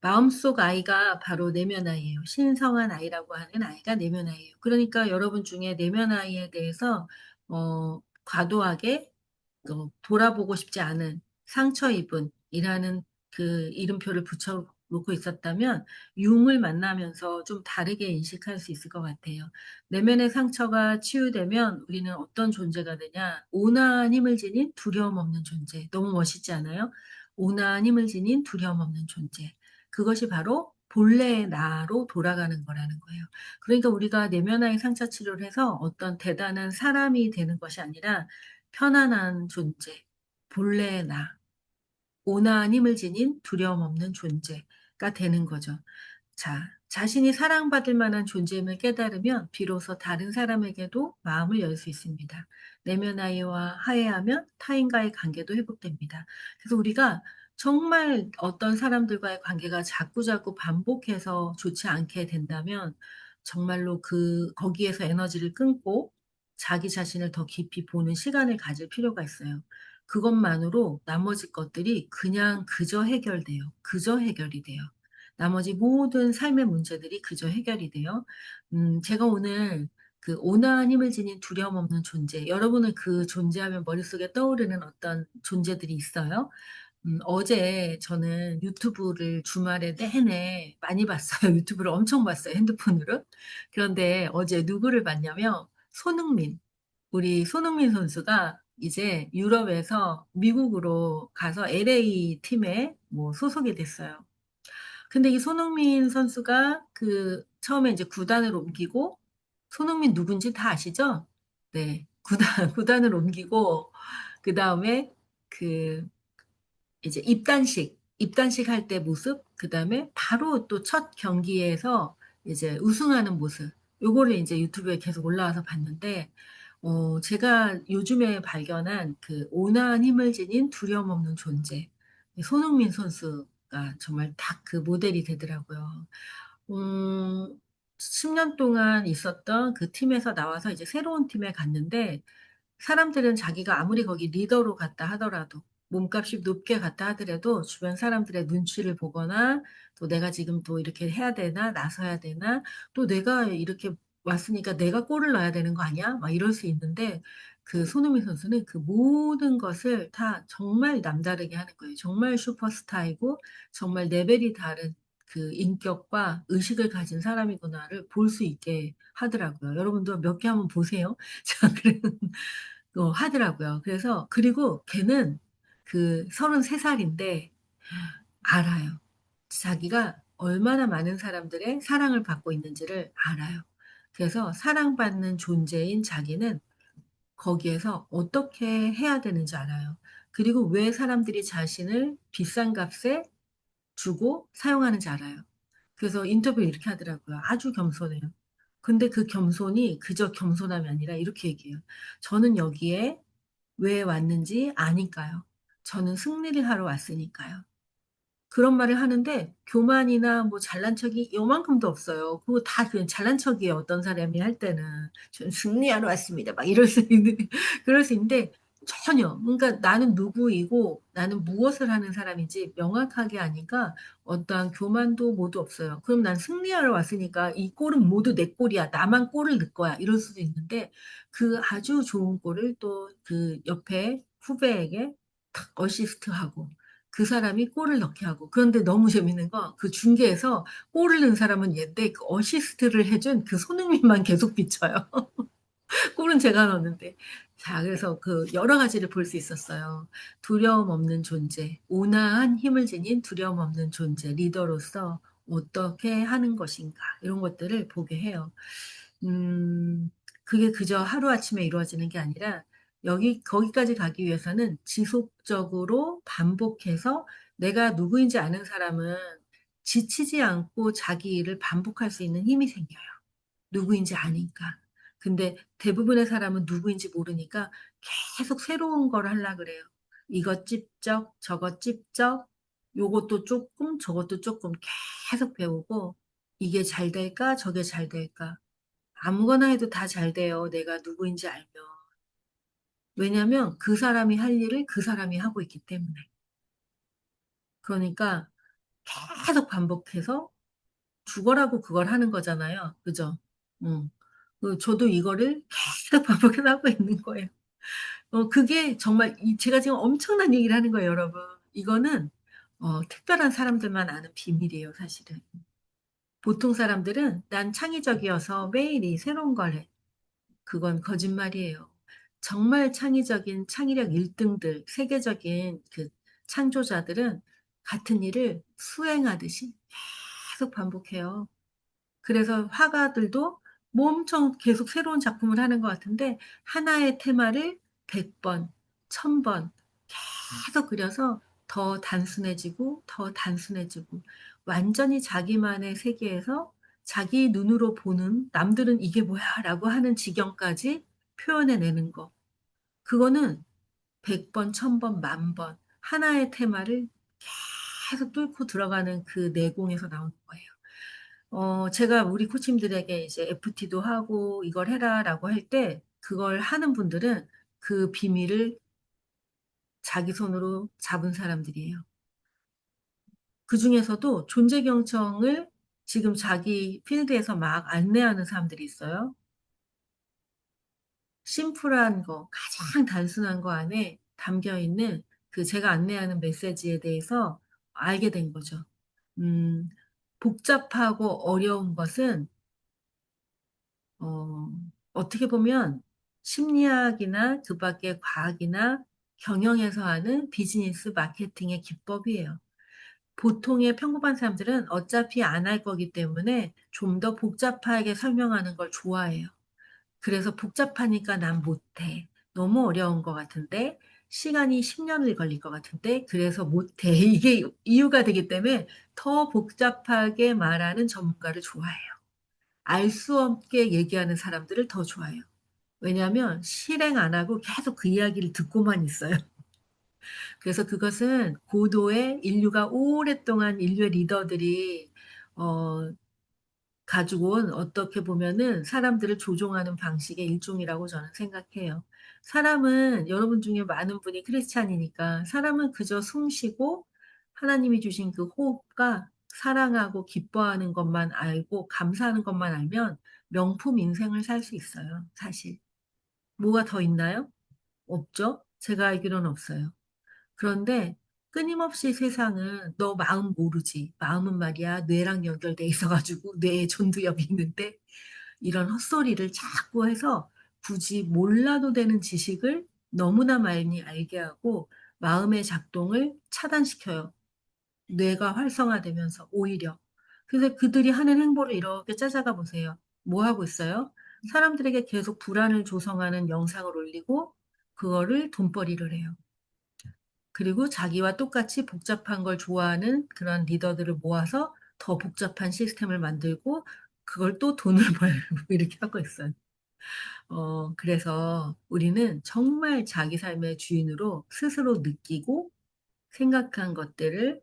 마음속 아이가 바로 내면 아이예요. 신성한 아이라고 하는 아이가 내면 아이예요. 그러니까 여러분 중에 내면 아이에 대해서 과도하게 돌아보고 싶지 않은 상처 입은 이라는 그 이름표를 붙여놓고 있었다면 융을 만나면서 좀 다르게 인식할 수 있을 것 같아요. 내면의 상처가 치유되면 우리는 어떤 존재가 되냐? 온화한 힘을 지닌 두려움 없는 존재. 너무 멋있지 않아요? 온화한 힘을 지닌 두려움 없는 존재. 그것이 바로 본래의 나로 돌아가는 거라는 거예요. 그러니까 우리가 내면의 상처 치료를 해서 어떤 대단한 사람이 되는 것이 아니라 편안한 존재, 본래의 나, 온화한 힘을 지닌 두려움 없는 존재가 되는 거죠. 자, 자신이 사랑받을 만한 존재임을 깨달으면 비로소 다른 사람에게도 마음을 열 수 있습니다. 내면 아이와 화해하면 타인과의 관계도 회복됩니다. 그래서 우리가 정말 어떤 사람들과의 관계가 자꾸자꾸 반복해서 좋지 않게 된다면 정말로 거기에서 에너지를 끊고 자기 자신을 더 깊이 보는 시간을 가질 필요가 있어요. 그것만으로 나머지 것들이 그냥 그저 해결돼요. 그저 해결이 돼요. 나머지 모든 삶의 문제들이 그저 해결이 돼요. 제가 오늘 그 온화한 힘을 지닌 두려움 없는 존재, 여러분은 그 존재하면 머릿속에 떠오르는 어떤 존재들이 있어요? 어제 저는 유튜브를 주말에 내내 많이 봤어요. 유튜브를 엄청 봤어요. 핸드폰으로. 그런데 어제 누구를 봤냐면 손흥민. 우리 손흥민 선수가 이제 유럽에서 미국으로 가서 LA 팀에 뭐 소속이 됐어요. 근데 이 손흥민 선수가 처음에 이제 구단을 옮기고, 손흥민 누군지 다 아시죠? 네. 구단을 옮기고, 그 다음에 그, 이제 입단식 할 때 모습, 그 다음에 바로 또 첫 경기에서 이제 우승하는 모습, 요거를 이제 유튜브에 계속 올라와서 봤는데, 제가 요즘에 발견한 그 온화한 힘을 지닌 두려움 없는 존재, 이 손흥민 선수가 정말 딱 그 모델이 되더라고요. 10년 동안 있었던 그 팀에서 나와서 이제 새로운 팀에 갔는데, 사람들은 자기가 아무리 거기 리더로 갔다 하더라도, 몸값이 높게 갔다 하더라도 주변 사람들의 눈치를 보거나 또 내가 지금 또 이렇게 해야 되나, 나서야 되나, 또 내가 이렇게 왔으니까 내가 골을 넣어야 되는 거 아니야? 막 이럴 수 있는데 그 손흥민 선수는 그 모든 것을 다 정말 남다르게 하는 거예요. 정말 슈퍼스타이고 정말 레벨이 다른 그 인격과 의식을 가진 사람이구나를 볼 수 있게 하더라고요. 여러분도 몇 개 한번 보세요. 자, 그래. 하더라고요. 그래서, 그리고 걔는 그 33살인데 알아요. 자기가 얼마나 많은 사람들의 사랑을 받고 있는지를 알아요. 그래서 사랑받는 존재인 자기는 거기에서 어떻게 해야 되는지 알아요. 그리고 왜 사람들이 자신을 비싼 값에 주고 사용하는지 알아요. 그래서 인터뷰 이렇게 하더라고요. 아주 겸손해요. 근데 그 겸손이 그저 겸손함이 아니라 이렇게 얘기해요. 저는 여기에 왜 왔는지 아니까요. 저는 승리를 하러 왔으니까요. 그런 말을 하는데 교만이나 뭐 잘난 척이 요만큼도 없어요. 그거 다 그냥 잘난 척이에요. 어떤 사람이 할 때는. 전 승리하러 왔습니다. 막 이럴 수 있는, 그럴 수 있는데 전혀. 그러니까 나는 누구이고 나는 무엇을 하는 사람인지 명확하게 아니까 어떠한 교만도 모두 없어요. 그럼 난 승리하러 왔으니까 이 골은 모두 내 골이야. 나만 골을 넣을 거야. 이럴 수도 있는데 그 아주 좋은 골을 또 그 옆에 후배에게 탁 어시스트하고 그 사람이 골을 넣게 하고. 그런데 너무 재밌는 거, 그 중계에서 골을 넣은 사람은 얘인데, 그 어시스트를 해준 그 손흥민만 계속 비쳐요. 골은 제가 넣었는데. 자, 그래서 그 여러 가지를 볼 수 있었어요. 두려움 없는 존재, 온화한 힘을 지닌 두려움 없는 존재, 리더로서 어떻게 하는 것인가, 이런 것들을 보게 해요. 음, 그게 그저 하루아침에 이루어지는 게 아니라 거기까지 가기 위해서는 지속적으로 반복해서 내가 누구인지 아는 사람은 지치지 않고 자기 일을 반복할 수 있는 힘이 생겨요. 누구인지 아니까. 근데 대부분의 사람은 누구인지 모르니까 계속 새로운 걸 하려 그래요. 이것 찝적, 저것 찝적, 요것도 조금, 저것도 조금 계속 배우고 이게 잘 될까, 저게 잘 될까. 아무거나 해도 다 잘 돼요. 내가 누구인지 알면. 왜냐면 그 사람이 할 일을 그 사람이 하고 있기 때문에. 그러니까 계속 반복해서 죽어라고 그걸 하는 거잖아요. 그죠? 음. 저도 이거를 계속 반복해서 하고 있는 거예요. 그게 정말 제가 지금 엄청난 얘기를 하는 거예요, 여러분. 이거는 특별한 사람들만 아는 비밀이에요, 사실은. 보통 사람들은 난 창의적이어서 매일이 새로운 걸 해. 그건 거짓말이에요. 정말 창의적인 창의력 1등들, 세계적인 그 창조자들은 같은 일을 수행하듯이 계속 반복해요. 그래서 화가들도 뭐 엄청 계속 새로운 작품을 하는 것 같은데 하나의 테마를 100번, 1000번 계속 그려서 더 단순해지고 더 단순해지고 완전히 자기만의 세계에서 자기 눈으로 보는 남들은 이게 뭐야 라고 하는 지경까지 표현해내는 거. 그거는 100번, 1000번, 10,000번 하나의 테마를 계속 뚫고 들어가는 그 내공에서 나오는 거예요. 제가 우리 코치님들에게 이제 FT도 하고 이걸 해라라고 할 때 그걸 하는 분들은 그 비밀을 자기 손으로 잡은 사람들이에요. 그 중에서도 존재경청을 지금 자기 필드에서 막 안내하는 사람들이 있어요. 심플한 거, 가장 단순한 거 안에 담겨 있는 그 제가 안내하는 메시지에 대해서 알게 된 거죠. 음, 복잡하고 어려운 것은 어, 어떻게 보면 심리학이나 그 밖의 과학이나 경영에서 하는 비즈니스 마케팅의 기법이에요. 보통의 평범한 사람들은 어차피 안 할 거기 때문에 좀 더 복잡하게 설명하는 걸 좋아해요. 그래서 복잡하니까 난 못해. 너무 어려운 것 같은데, 시간이 10년을 걸릴 것 같은데, 그래서 못해. 이게 이유가 되기 때문에 더 복잡하게 말하는 전문가를 좋아해요. 알 수 없게 얘기하는 사람들을 더 좋아해요. 왜냐하면 실행 안 하고 계속 그 이야기를 듣고만 있어요. 그래서 그것은 고도의 인류가 오랫동안 인류의 리더들이 어, 가지고 온 어떻게 보면은 사람들을 조종하는 방식의 일종이라고 저는 생각해요. 사람은 여러분 중에 많은 분이 크리스찬이니까 사람은 그저 숨 쉬고 하나님이 주신 그 호흡과 사랑하고 기뻐하는 것만 알고 감사하는 것만 알면 명품 인생을 살 수 있어요. 사실. 뭐가 더 있나요? 없죠? 제가 알기로는 없어요. 그런데 끊임없이 세상은 너 마음 모르지. 마음은 말이야 뇌랑 연결돼 있어가지고 뇌에 전두엽이 있는데 이런 헛소리를 자꾸 해서 굳이 몰라도 되는 지식을 너무나 많이 알게 하고 마음의 작동을 차단시켜요. 뇌가 활성화되면서 오히려. 그래서 그들이 하는 행보를 이렇게 짜자가 보세요. 뭐 하고 있어요? 사람들에게 계속 불안을 조성하는 영상을 올리고 그거를 돈벌이를 해요. 그리고 자기와 똑같이 복잡한 걸 좋아하는 그런 리더들을 모아서 더 복잡한 시스템을 만들고 그걸 또 돈을 벌고 이렇게 하고 있어요. 그래서 우리는 정말 자기 삶의 주인으로 스스로 느끼고 생각한 것들을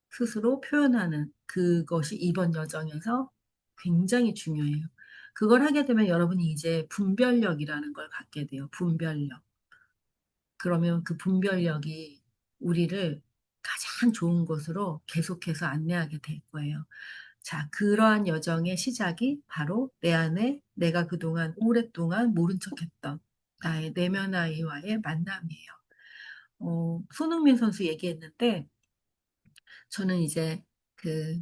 스스로 표현하는 그것이 이번 여정에서 굉장히 중요해요. 그걸 하게 되면 여러분이 이제 분별력이라는 걸 갖게 돼요. 분별력. 그러면 그 분별력이 우리를 가장 좋은 곳으로 계속해서 안내하게 될 거예요. 자, 그러한 여정의 시작이 바로 내 안에 내가 그동안 오랫동안 모른 척했던 나의 내면 아이와의 만남이에요. 손흥민 선수 얘기했는데 저는 이제 그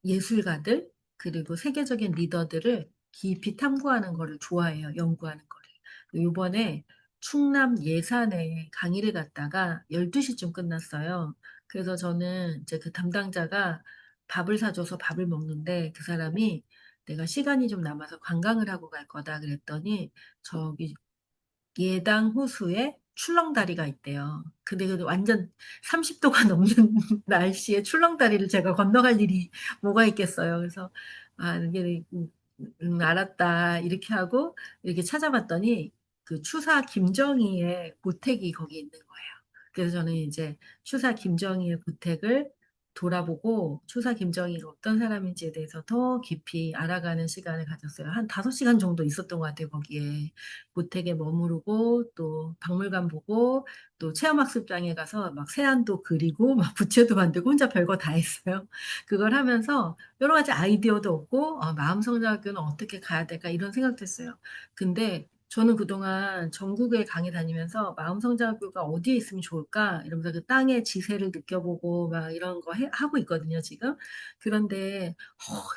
예술가들, 그리고 세계적인 리더들을 깊이 탐구하는 거를 좋아해요. 연구하는 거를. 요번에 충남 예산에 강의를 갔다가 12시쯤 끝났어요. 그래서 저는 이제 그 담당자가 밥을 사줘서 밥을 먹는데 그 사람이 내가 시간이 좀 남아서 관광을 하고 갈 거다 그랬더니 저기 예당 호수에 출렁다리가 있대요. 근데 그 완전 30도가 넘는 날씨에 출렁다리를 제가 건너갈 일이 뭐가 있겠어요. 그래서 아, 이게 알았다 이렇게 하고 이렇게 찾아봤더니 그 추사 김정희의 보택이 거기 있는 거예요. 그래서 저는 이제 추사 김정희의 보택을 돌아보고 추사 김정희가 어떤 사람인지에 대해서 더 깊이 알아가는 시간을 가졌어요. 한 5시간 정도 있었던 것 같아요, 거기에. 고택에 머무르고 또 박물관 보고 또 체험학습장에 가서 막 새안도 그리고 막 부채도 만들고 혼자 별거 다 했어요. 그걸 하면서 여러 가지 아이디어도 얻고 마음성장학교는 어떻게 가야 될까 이런 생각도 했어요. 근데 저는 그동안 전국에 강의 다니면서 마음성장학교가 어디에 있으면 좋을까 이러면서 그 땅의 지세를 느껴보고 막 이런 거 하고 있거든요, 지금. 그런데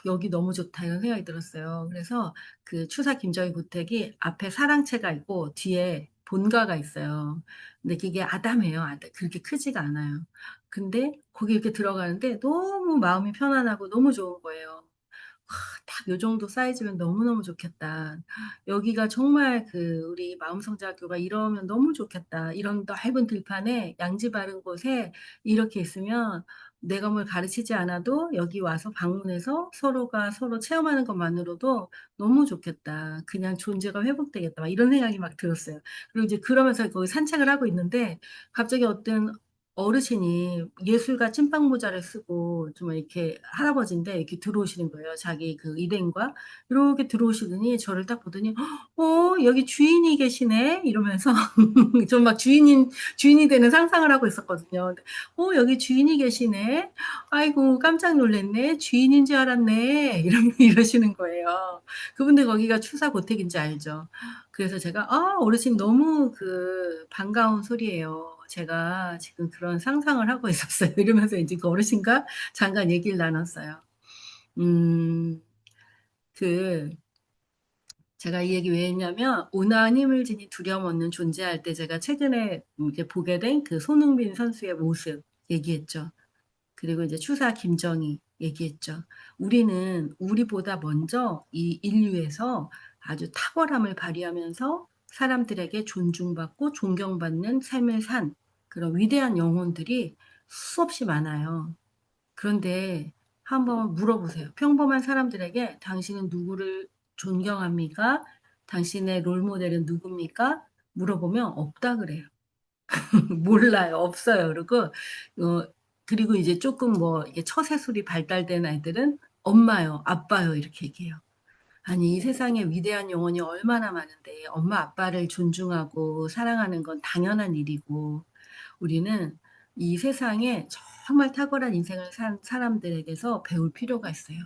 여기 너무 좋다 이런 생각이 들었어요. 그래서 그 추사 김정희 고택이 앞에 사랑채가 있고 뒤에 본가가 있어요. 근데 그게 아담해요. 그렇게 크지가 않아요. 근데 거기 이렇게 들어가는데 너무 마음이 편안하고 너무 좋은 거예요. 딱 요 정도 사이즈면 너무너무 좋겠다. 여기가 정말 그 우리 마음성자학교가 이러면 너무 좋겠다. 이런 넓은 들판에 양지 바른 곳에 이렇게 있으면 내가 뭘 가르치지 않아도 여기 와서 방문해서 서로가 서로 체험하는 것만으로도 너무 좋겠다. 그냥 존재가 회복되겠다. 막 이런 생각이 막 들었어요. 그리고 이제 그러면서 거기 산책을 하고 있는데 갑자기 어떤 어르신이 예술가 찐빵 모자를 쓰고 좀 이렇게 할아버지인데 이렇게 들어오시는 거예요. 자기 그 일행과 이렇게 들어오시더니 저를 딱 보더니 여기 주인이 계시네 이러면서 좀 막 주인이 되는 상상을 하고 있었거든요. 여기 주인이 계시네. 아이고 깜짝 놀랐네. 주인인 줄 알았네. 이러시는 거예요. 그분들 거기가 추사 고택인지 알죠. 그래서 제가 어르신 너무 그 반가운 소리예요. 제가 지금 그런 상상을 하고 있었어요. 이러면서 이제 그 어르신과 잠깐 얘기를 나눴어요. 음, 그, 제가 이 얘기 왜 했냐면, 온화한 힘을 지닌 두려움 없는 존재할 때 제가 최근에 이제 보게 된 그 손흥민 선수의 모습 얘기했죠. 그리고 이제 추사 김정희 얘기했죠. 우리는 우리보다 먼저 이 인류에서 아주 탁월함을 발휘하면서 사람들에게 존중받고 존경받는 삶을 산 그런 위대한 영혼들이 수없이 많아요. 그런데 한번 물어보세요. 평범한 사람들에게 당신은 누구를 존경합니까? 당신의 롤모델은 누굽니까? 물어보면 없다 그래요. 몰라요. 없어요. 그리고 이제 조금 뭐, 이게 처세술이 발달된 아이들은 엄마요, 아빠요, 이렇게 얘기해요. 아니, 이 세상에 위대한 영혼이 얼마나 많은데, 엄마, 아빠를 존중하고 사랑하는 건 당연한 일이고, 우리는 이 세상에 정말 탁월한 인생을 산 사람들에게서 배울 필요가 있어요.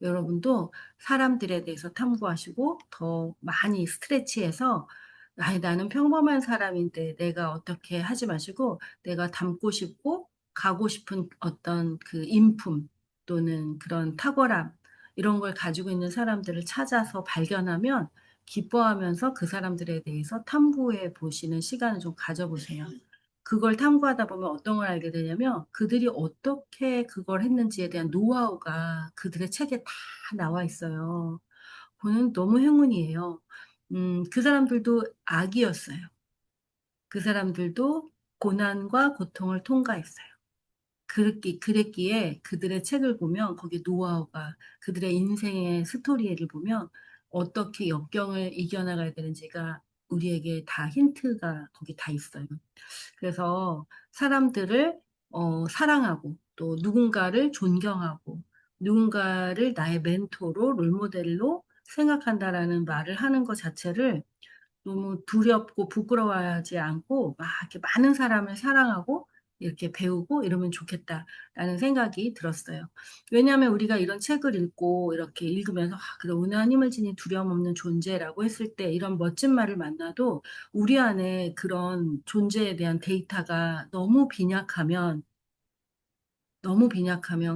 여러분도 사람들에 대해서 탐구하시고 더 많이 스트레치해서 나는 평범한 사람인데 내가 어떻게 하지 마시고 내가 닮고 싶고 가고 싶은 어떤 그 인품 또는 그런 탁월함 이런 걸 가지고 있는 사람들을 찾아서 발견하면 기뻐하면서 그 사람들에 대해서 탐구해 보시는 시간을 좀 가져보세요. 그걸 탐구하다 보면 어떤 걸 알게 되냐면 그들이 어떻게 그걸 했는지에 대한 노하우가 그들의 책에 다 나와 있어요. 저는 너무 행운이에요. 그 사람들도 악이었어요. 그 사람들도 고난과 고통을 통과했어요. 그랬기에 그들의 책을 보면 거기에 노하우가 그들의 인생의 스토리를 보면 어떻게 역경을 이겨나가야 되는지가 우리에게 다 힌트가 거기 다 있어요. 그래서 사람들을 사랑하고 또 누군가를 존경하고 누군가를 나의 멘토로 롤모델로 생각한다라는 말을 하는 것 자체를 너무 두렵고 부끄러워하지 않고 막 이렇게 많은 사람을 사랑하고 이렇게 배우고 이러면 좋겠다라는 생각이 들었어요. 왜냐하면 우리가 이런 책을 읽고 이렇게 읽으면서 그래, 온유한 힘을 지닌 두려움 없는 존재라고 했을 때 이런 멋진 말을 만나도 우리 안에 그런 존재에 대한 데이터가 너무 빈약하면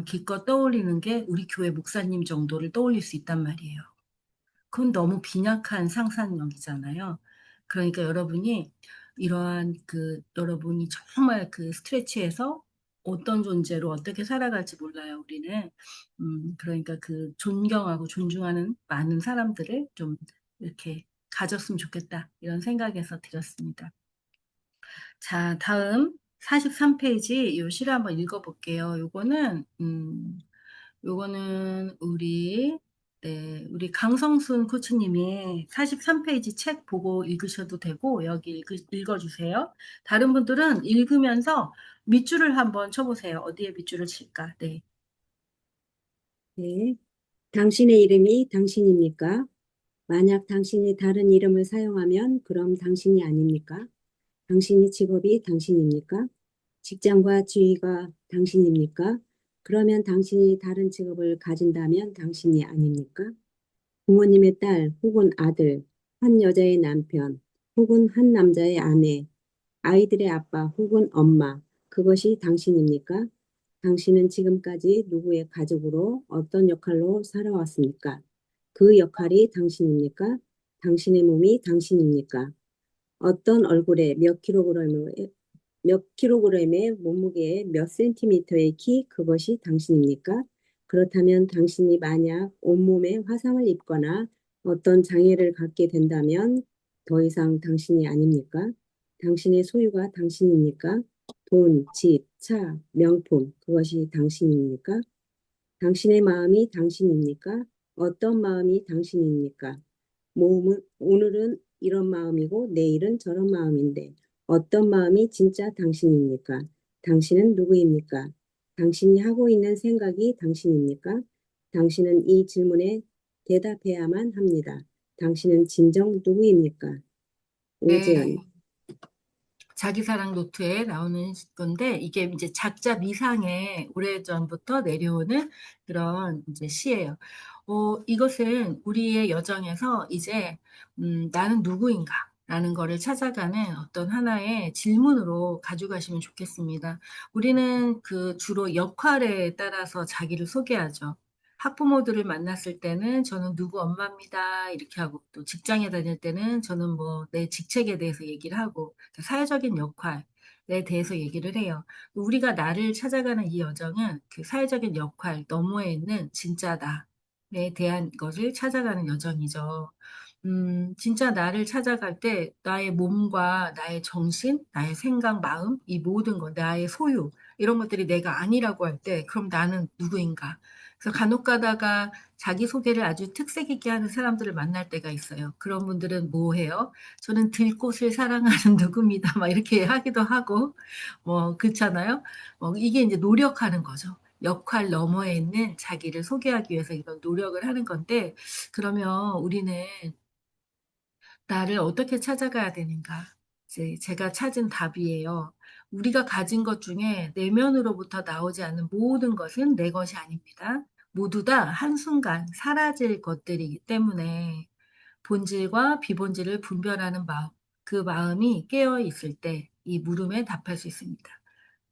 기껏 떠올리는 게 우리 교회 목사님 정도를 떠올릴 수 있단 말이에요. 그건 너무 빈약한 상상력이잖아요. 그러니까 여러분이 정말 그 스트레치에서 어떤 존재로 어떻게 살아갈지 몰라요, 우리는. 그러니까 그 존경하고 존중하는 많은 사람들을 좀 이렇게 가졌으면 좋겠다. 이런 생각에서 드렸습니다. 자, 다음 43페이지 요 시를 한번 읽어볼게요. 요거는 우리 강성순 코치님이 43페이지 책 보고 읽으셔도 되고, 여기 읽어주세요. 다른 분들은 읽으면서 밑줄을 한번 쳐보세요. 어디에 밑줄을 칠까? 네. 네. 당신의 이름이 당신입니까? 만약 당신이 다른 이름을 사용하면 그럼 당신이 아닙니까? 당신이 직업이 당신입니까? 직장과 지위가 당신입니까? 그러면 당신이 다른 직업을 가진다면 당신이 아닙니까? 부모님의 딸 혹은 아들, 한 여자의 남편, 혹은 한 남자의 아내, 아이들의 아빠 혹은 엄마, 그것이 당신입니까? 당신은 지금까지 누구의 가족으로 어떤 역할로 살아왔습니까? 그 역할이 당신입니까? 당신의 몸이 당신입니까? 어떤 얼굴에 몇 킬로그램의 몸무게에 몇 센티미터의 키, 그것이 당신입니까? 그렇다면 당신이 만약 온몸에 화상을 입거나 어떤 장애를 갖게 된다면 더 이상 당신이 아닙니까? 당신의 소유가 당신입니까? 돈, 집, 차, 명품, 그것이 당신입니까? 당신의 마음이 당신입니까? 어떤 마음이 당신입니까? 오늘은 이런 마음이고 내일은 저런 마음인데 어떤 마음이 진짜 당신입니까? 당신은 누구입니까? 당신이 하고 있는 생각이 당신입니까? 당신은 이 질문에 대답해야만 합니다. 당신은 진정 누구입니까? 오재현. 네. 자기사랑 노트에 나오는 건데, 이게 이제 작자 미상에 오래전부터 내려오는 그런 이제 시예요. 이것은 우리의 여정에서 이제, 나는 누구인가? 라는 거를 찾아가는 어떤 하나의 질문으로 가져가시면 좋겠습니다. 우리는 그 주로 역할에 따라서 자기를 소개하죠. 학부모들을 만났을 때는 저는 누구 엄마입니다. 이렇게 하고 또 직장에 다닐 때는 저는 뭐 내 직책에 대해서 얘기를 하고 사회적인 역할에 대해서 얘기를 해요. 우리가 나를 찾아가는 이 여정은 그 사회적인 역할 너머에 있는 진짜 나에 대한 것을 찾아가는 여정이죠. 진짜 나를 찾아갈 때 나의 몸과 나의 정신, 나의 생각, 마음, 이 모든 것, 나의 소유, 이런 것들이 내가 아니라고 할 때, 그럼 나는 누구인가? 그래서 간혹 가다가 자기소개를 아주 특색 있게 하는 사람들을 만날 때가 있어요. 그런 분들은 뭐 해요? 저는 들꽃을 사랑하는 누구입니다. 막 이렇게 하기도 하고, 뭐, 그렇잖아요? 이게 이제 노력하는 거죠. 역할 너머에 있는 자기를 소개하기 위해서 이런 노력을 하는 건데, 그러면 우리는 나를 어떻게 찾아가야 되는가? 이제 제가 찾은 답이에요. 우리가 가진 것 중에 내면으로부터 나오지 않는 모든 것은 내 것이 아닙니다. 모두 다 한순간 사라질 것들이기 때문에 본질과 비본질을 분별하는 마음, 그 마음이 깨어 있을 때 이 물음에 답할 수 있습니다.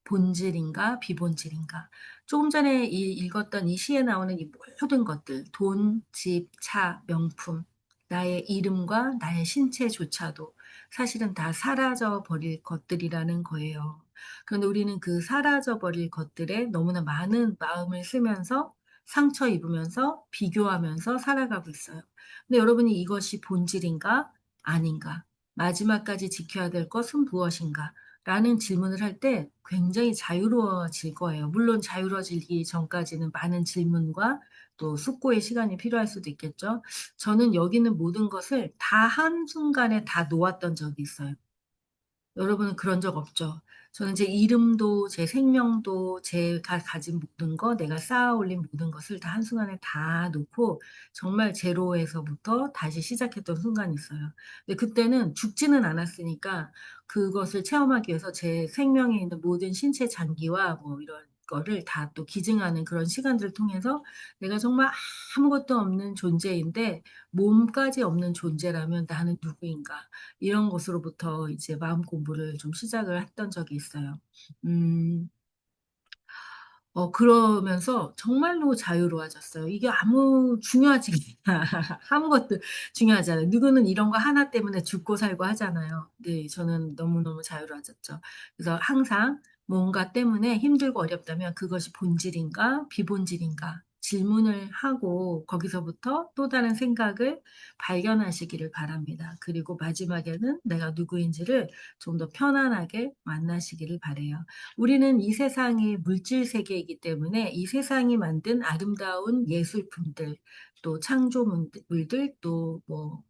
본질인가 비본질인가. 조금 전에 읽었던 이 시에 나오는 이 모든 것들, 돈, 집, 차, 명품, 나의 이름과 나의 신체조차도 사실은 다 사라져 버릴 것들이라는 거예요. 그런데 우리는 그 사라져 버릴 것들에 너무나 많은 마음을 쓰면서 상처 입으면서 비교하면서 살아가고 있어요. 근데 여러분이 이것이 본질인가? 아닌가? 마지막까지 지켜야 될 것은 무엇인가? 라는 질문을 할 때 굉장히 자유로워질 거예요. 물론 자유로워지기 전까지는 많은 질문과 또 숙고의 시간이 필요할 수도 있겠죠. 저는 여기 있는 모든 것을 다 한순간에 다 놓았던 적이 있어요. 여러분은 그런 적 없죠? 저는 제 이름도, 제 생명도, 제가 가진 모든 거, 내가 쌓아 올린 모든 것을 다 한순간에 다 놓고 정말 제로에서부터 다시 시작했던 순간이 있어요. 근데 그때는 죽지는 않았으니까 그것을 체험하기 위해서 제 생명에 있는 모든 신체 장기와 뭐 이런 거를 다 또 기증하는 그런 시간들을 통해서 내가 정말 아무것도 없는 존재인데 몸까지 없는 존재라면 나는 누구인가? 이런 것으로부터 이제 마음 공부를 좀 시작을 했던 적이 있어요. 음, 그러면서 정말로 자유로워졌어요. 이게 아무 중요하지가 않아. 아무것도 중요하지 않아요. 누구는 이런 거 하나 때문에 죽고 살고 하잖아요. 네, 저는 너무너무 자유로워졌죠. 그래서 항상 뭔가 때문에 힘들고 어렵다면 그것이 본질인가, 비본질인가 질문을 하고 거기서부터 또 다른 생각을 발견하시기를 바랍니다. 그리고 마지막에는 내가 누구인지를 좀 더 편안하게 만나시기를 바래요. 우리는 이 세상의 물질 세계이기 때문에 이 세상이 만든 아름다운 예술품들, 또 창조물들, 또 뭐,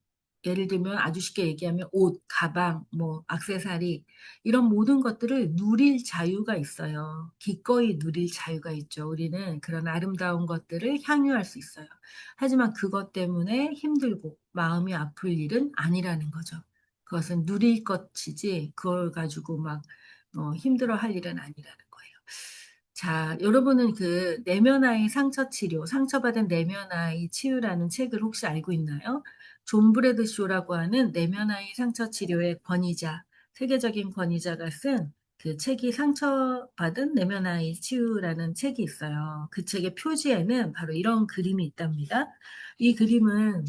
예를 들면 아주 쉽게 얘기하면 옷, 가방, 뭐, 액세서리, 이런 모든 것들을 누릴 자유가 있어요. 기꺼이 누릴 자유가 있죠. 우리는 그런 아름다운 것들을 향유할 수 있어요. 하지만 그것 때문에 힘들고 마음이 아플 일은 아니라는 거죠. 그것은 누릴 것이지, 그걸 가지고 막 힘들어 할 일은 아니라는 거예요. 자, 여러분은 그 내면아이 상처 치료, 상처받은 내면아이 치유라는 책을 혹시 알고 있나요? 존 브래드 쇼라고 하는 내면아이 상처 치료의 권위자, 세계적인 권위자가 쓴 그 책이 상처받은 내면아이 치유라는 책이 있어요. 그 책의 표지에는 바로 이런 그림이 있답니다. 이 그림은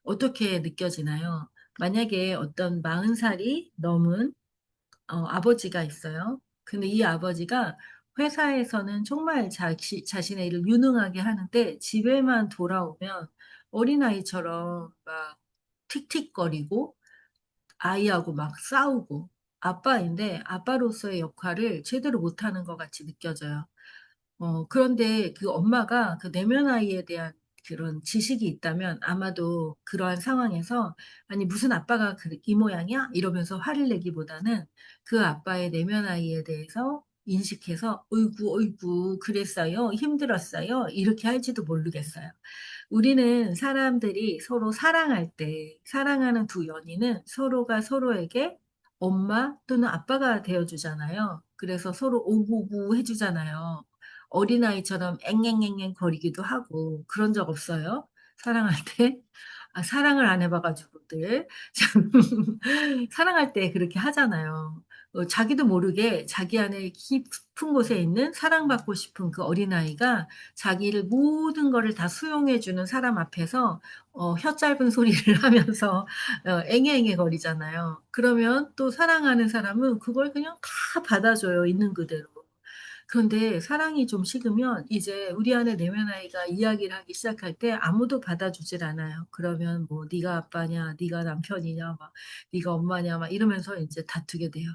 어떻게 느껴지나요? 만약에 어떤 40살이 넘은 아버지가 있어요. 근데 이 아버지가 회사에서는 정말 자신의 일을 유능하게 하는데 집에만 돌아오면 어린아이처럼 막 틱틱거리고 아이하고 막 싸우고 아빠인데 아빠로서의 역할을 제대로 못하는 것 같이 느껴져요. 그런데 그 엄마가 그 내면 아이에 대한 그런 지식이 있다면 아마도 그러한 상황에서 아니 무슨 아빠가 이 모양이야? 이러면서 화를 내기보다는 그 아빠의 내면 아이에 대해서 인식해서 어이구 어이구 그랬어요. 힘들었어요. 이렇게 할지도 모르겠어요. 우리는 사람들이 서로 사랑할 때, 사랑하는 두 연인은 서로가 서로에게 엄마 또는 아빠가 되어주잖아요. 그래서 서로 오구오구 해주잖아요. 어린아이처럼 앵앵앵앵 거리기도 하고, 그런 적 없어요? 사랑할 때? 아, 사랑을 안 해봐가지고들. 참, 사랑할 때 그렇게 하잖아요. 자기도 모르게 자기 안에 깊은 곳에 있는 사랑받고 싶은 그 어린아이가 자기를 모든 거를 다 수용해주는 사람 앞에서 혀 짧은 소리를 하면서 앵앵앵 거리잖아요. 그러면 또 사랑하는 사람은 그걸 그냥 다 받아줘요. 있는 그대로. 그런데 사랑이 좀 식으면 이제 우리 안에 내면 아이가 이야기를 하기 시작할 때 아무도 받아주질 않아요. 그러면 뭐 네가 아빠냐, 네가 남편이냐, 막 네가 엄마냐, 막 이러면서 이제 다투게 돼요.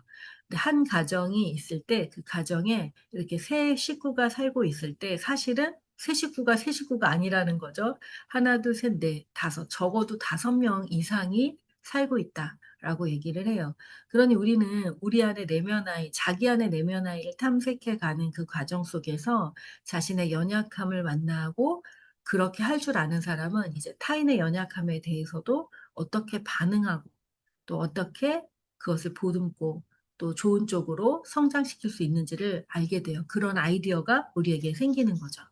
근데 한 가정이 있을 때 그 가정에 이렇게 세 식구가 살고 있을 때 사실은 세 식구가 세 식구가 아니라는 거죠. 하나, 둘, 셋, 넷, 다섯, 적어도 5명 이상이 살고 있다라고 얘기를 해요. 그러니 우리는 우리 안에 내면 아이, 자기 안에 내면 아이를 탐색해 가는 그 과정 속에서 자신의 연약함을 만나고 그렇게 할 줄 아는 사람은 이제 타인의 연약함에 대해서도 어떻게 반응하고 또 어떻게 그것을 보듬고 또 좋은 쪽으로 성장시킬 수 있는지를 알게 돼요. 그런 아이디어가 우리에게 생기는 거죠.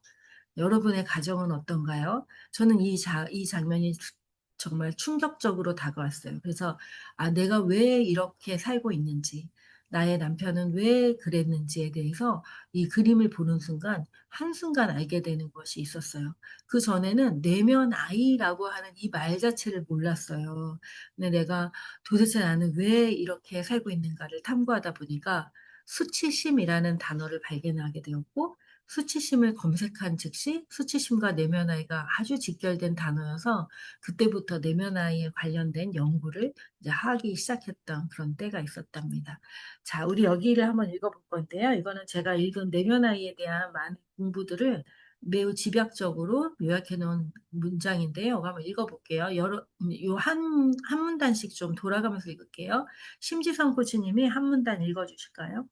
여러분의 가정은 어떤가요? 저는 이 장면이 정말 충격적으로 다가왔어요. 그래서, 아, 내가 왜 이렇게 살고 있는지, 나의 남편은 왜 그랬는지에 대해서 이 그림을 보는 순간 한순간 알게 되는 것이 있었어요. 그 전에는 내면 아이라고 하는 이 말 자체를 몰랐어요. 근데 내가 도대체 나는 왜 이렇게 살고 있는가를 탐구하다 보니까 수치심이라는 단어를 발견하게 되었고, 수치심을 검색한 즉시 수치심과 내면 아이가 아주 직결된 단어여서 그때부터 내면 아이에 관련된 연구를 이제 하기 시작했던 그런 때가 있었답니다. 자, 우리 여기를 한번 읽어볼 건데요. 이거는 제가 읽은 내면 아이에 대한 많은 공부들을 매우 집약적으로 요약해 놓은 문장인데요. 이거 한번 읽어볼게요. 한 문단씩 좀 돌아가면서 읽을게요. 심지성 코치님이 한 문단 읽어주실까요?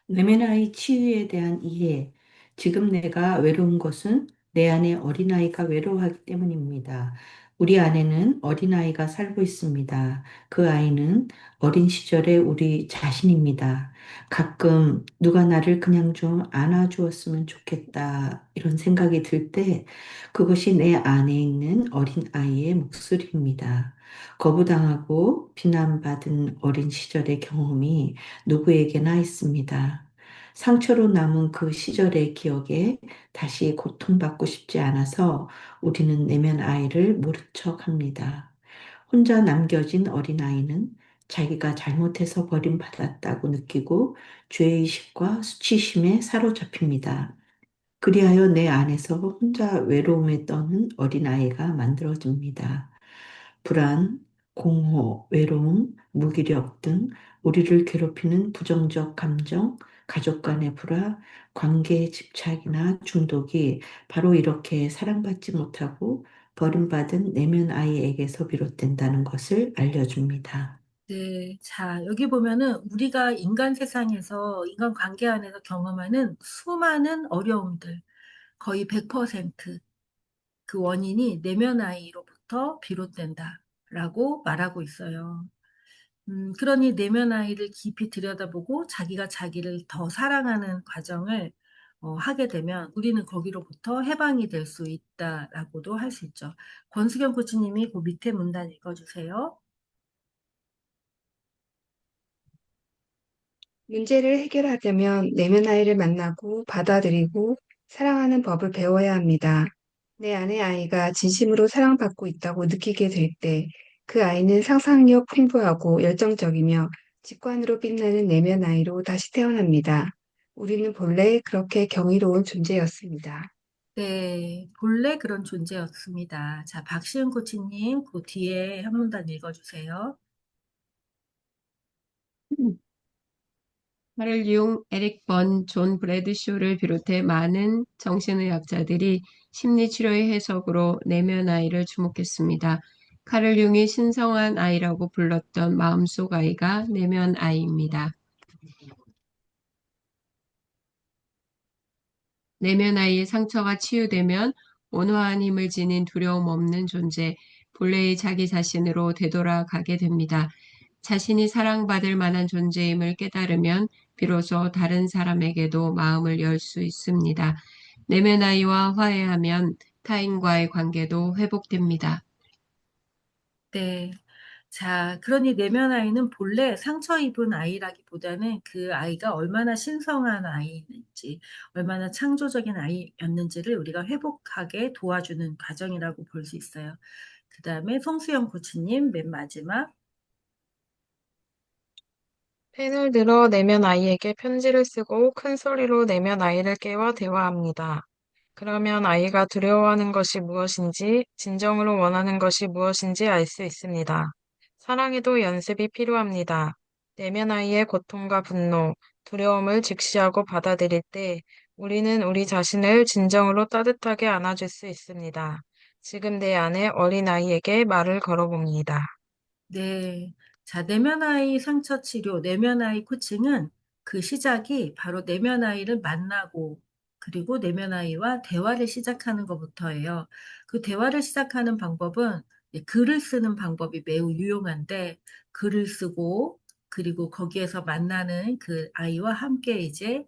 내면의 치유에 대한 이해. 지금 내가 외로운 것은 내 안에 어린아이가 외로워하기 때문입니다. 우리 안에는 어린아이가 살고 있습니다. 그 아이는 어린 시절의 우리 자신입니다. 가끔 누가 나를 그냥 좀 안아주었으면 좋겠다. 이런 생각이 들 때 그것이 내 안에 있는 어린아이의 목소리입니다. 거부당하고 비난받은 어린 시절의 경험이 누구에게나 있습니다. 상처로 남은 그 시절의 기억에 다시 고통받고 싶지 않아서 우리는 내면 아이를 모른 척 합니다. 혼자 남겨진 어린아이는 자기가 잘못해서 버림받았다고 느끼고 죄의식과 수치심에 사로잡힙니다. 그리하여 내 안에서 혼자 외로움에 떠는 어린아이가 만들어집니다. 불안, 공허, 외로움, 무기력 등 우리를 괴롭히는 부정적 감정, 가족 간의 불화, 관계의 집착이나 중독이 바로 이렇게 사랑받지 못하고 버림받은 내면 아이에게서 비롯된다는 것을 알려줍니다. 네. 자, 여기 보면은 우리가 인간 세상에서, 인간 관계 안에서 경험하는 수많은 어려움들, 거의 100% 그 원인이 내면 아이로부터 비롯된다라고 말하고 있어요. 그러니 내면 아이를 깊이 들여다보고 자기가 자기를 더 사랑하는 과정을 하게 되면 우리는 거기로부터 해방이 될 수 있다라고도 할 수 있죠. 권수경 코치님이 그 밑에 문단 읽어주세요. 문제를 해결하려면 내면 아이를 만나고 받아들이고 사랑하는 법을 배워야 합니다. 내 안의 아이가 진심으로 사랑받고 있다고 느끼게 될 때 그 아이는 상상력 풍부하고 열정적이며 직관으로 빛나는 내면 아이로 다시 태어납니다. 우리는 본래 그렇게 경이로운 존재였습니다. 네, 본래 그런 존재였습니다. 자, 박시은 코치님, 그 뒤에 한 문단 읽어주세요. 카를 융, 에릭 번, 존 브래드쇼를 비롯해 많은 정신의학자들이 심리치료의 해석으로 내면 아이를 주목했습니다. 카를 융이 신성한 아이라고 불렀던 마음속 아이가 내면 아이입니다. 내면 아이의 상처가 치유되면 온화한 힘을 지닌 두려움 없는 존재, 본래의 자기 자신으로 되돌아가게 됩니다. 자신이 사랑받을 만한 존재임을 깨달으면 비로소 다른 사람에게도 마음을 열 수 있습니다. 내면 아이와 화해하면 타인과의 관계도 회복됩니다. 네. 자, 그러니 내면 아이는 본래 상처 입은 아이라기보다는 그 아이가 얼마나 신성한 아이인지, 얼마나 창조적인 아이였는지를 우리가 회복하게 도와주는 과정이라고 볼 수 있어요. 그 다음에 송수영 코치님, 맨 마지막. 펜을 들어 내면 아이에게 편지를 쓰고 큰 소리로 내면 아이를 깨워 대화합니다. 그러면 아이가 두려워하는 것이 무엇인지, 진정으로 원하는 것이 무엇인지 알 수 있습니다. 사랑에도 연습이 필요합니다. 내면 아이의 고통과 분노, 두려움을 직시하고 받아들일 때 우리는 우리 자신을 진정으로 따뜻하게 안아줄 수 있습니다. 지금 내 안에 어린 아이에게 말을 걸어봅니다. 네. 자, 내면 아이 상처 치료, 내면 아이 코칭은 그 시작이 바로 내면 아이를 만나고, 그리고 내면 아이와 대화를 시작하는 것부터예요. 그 대화를 시작하는 방법은 글을 쓰는 방법이 매우 유용한데, 글을 쓰고, 그리고 거기에서 만나는 그 아이와 함께 이제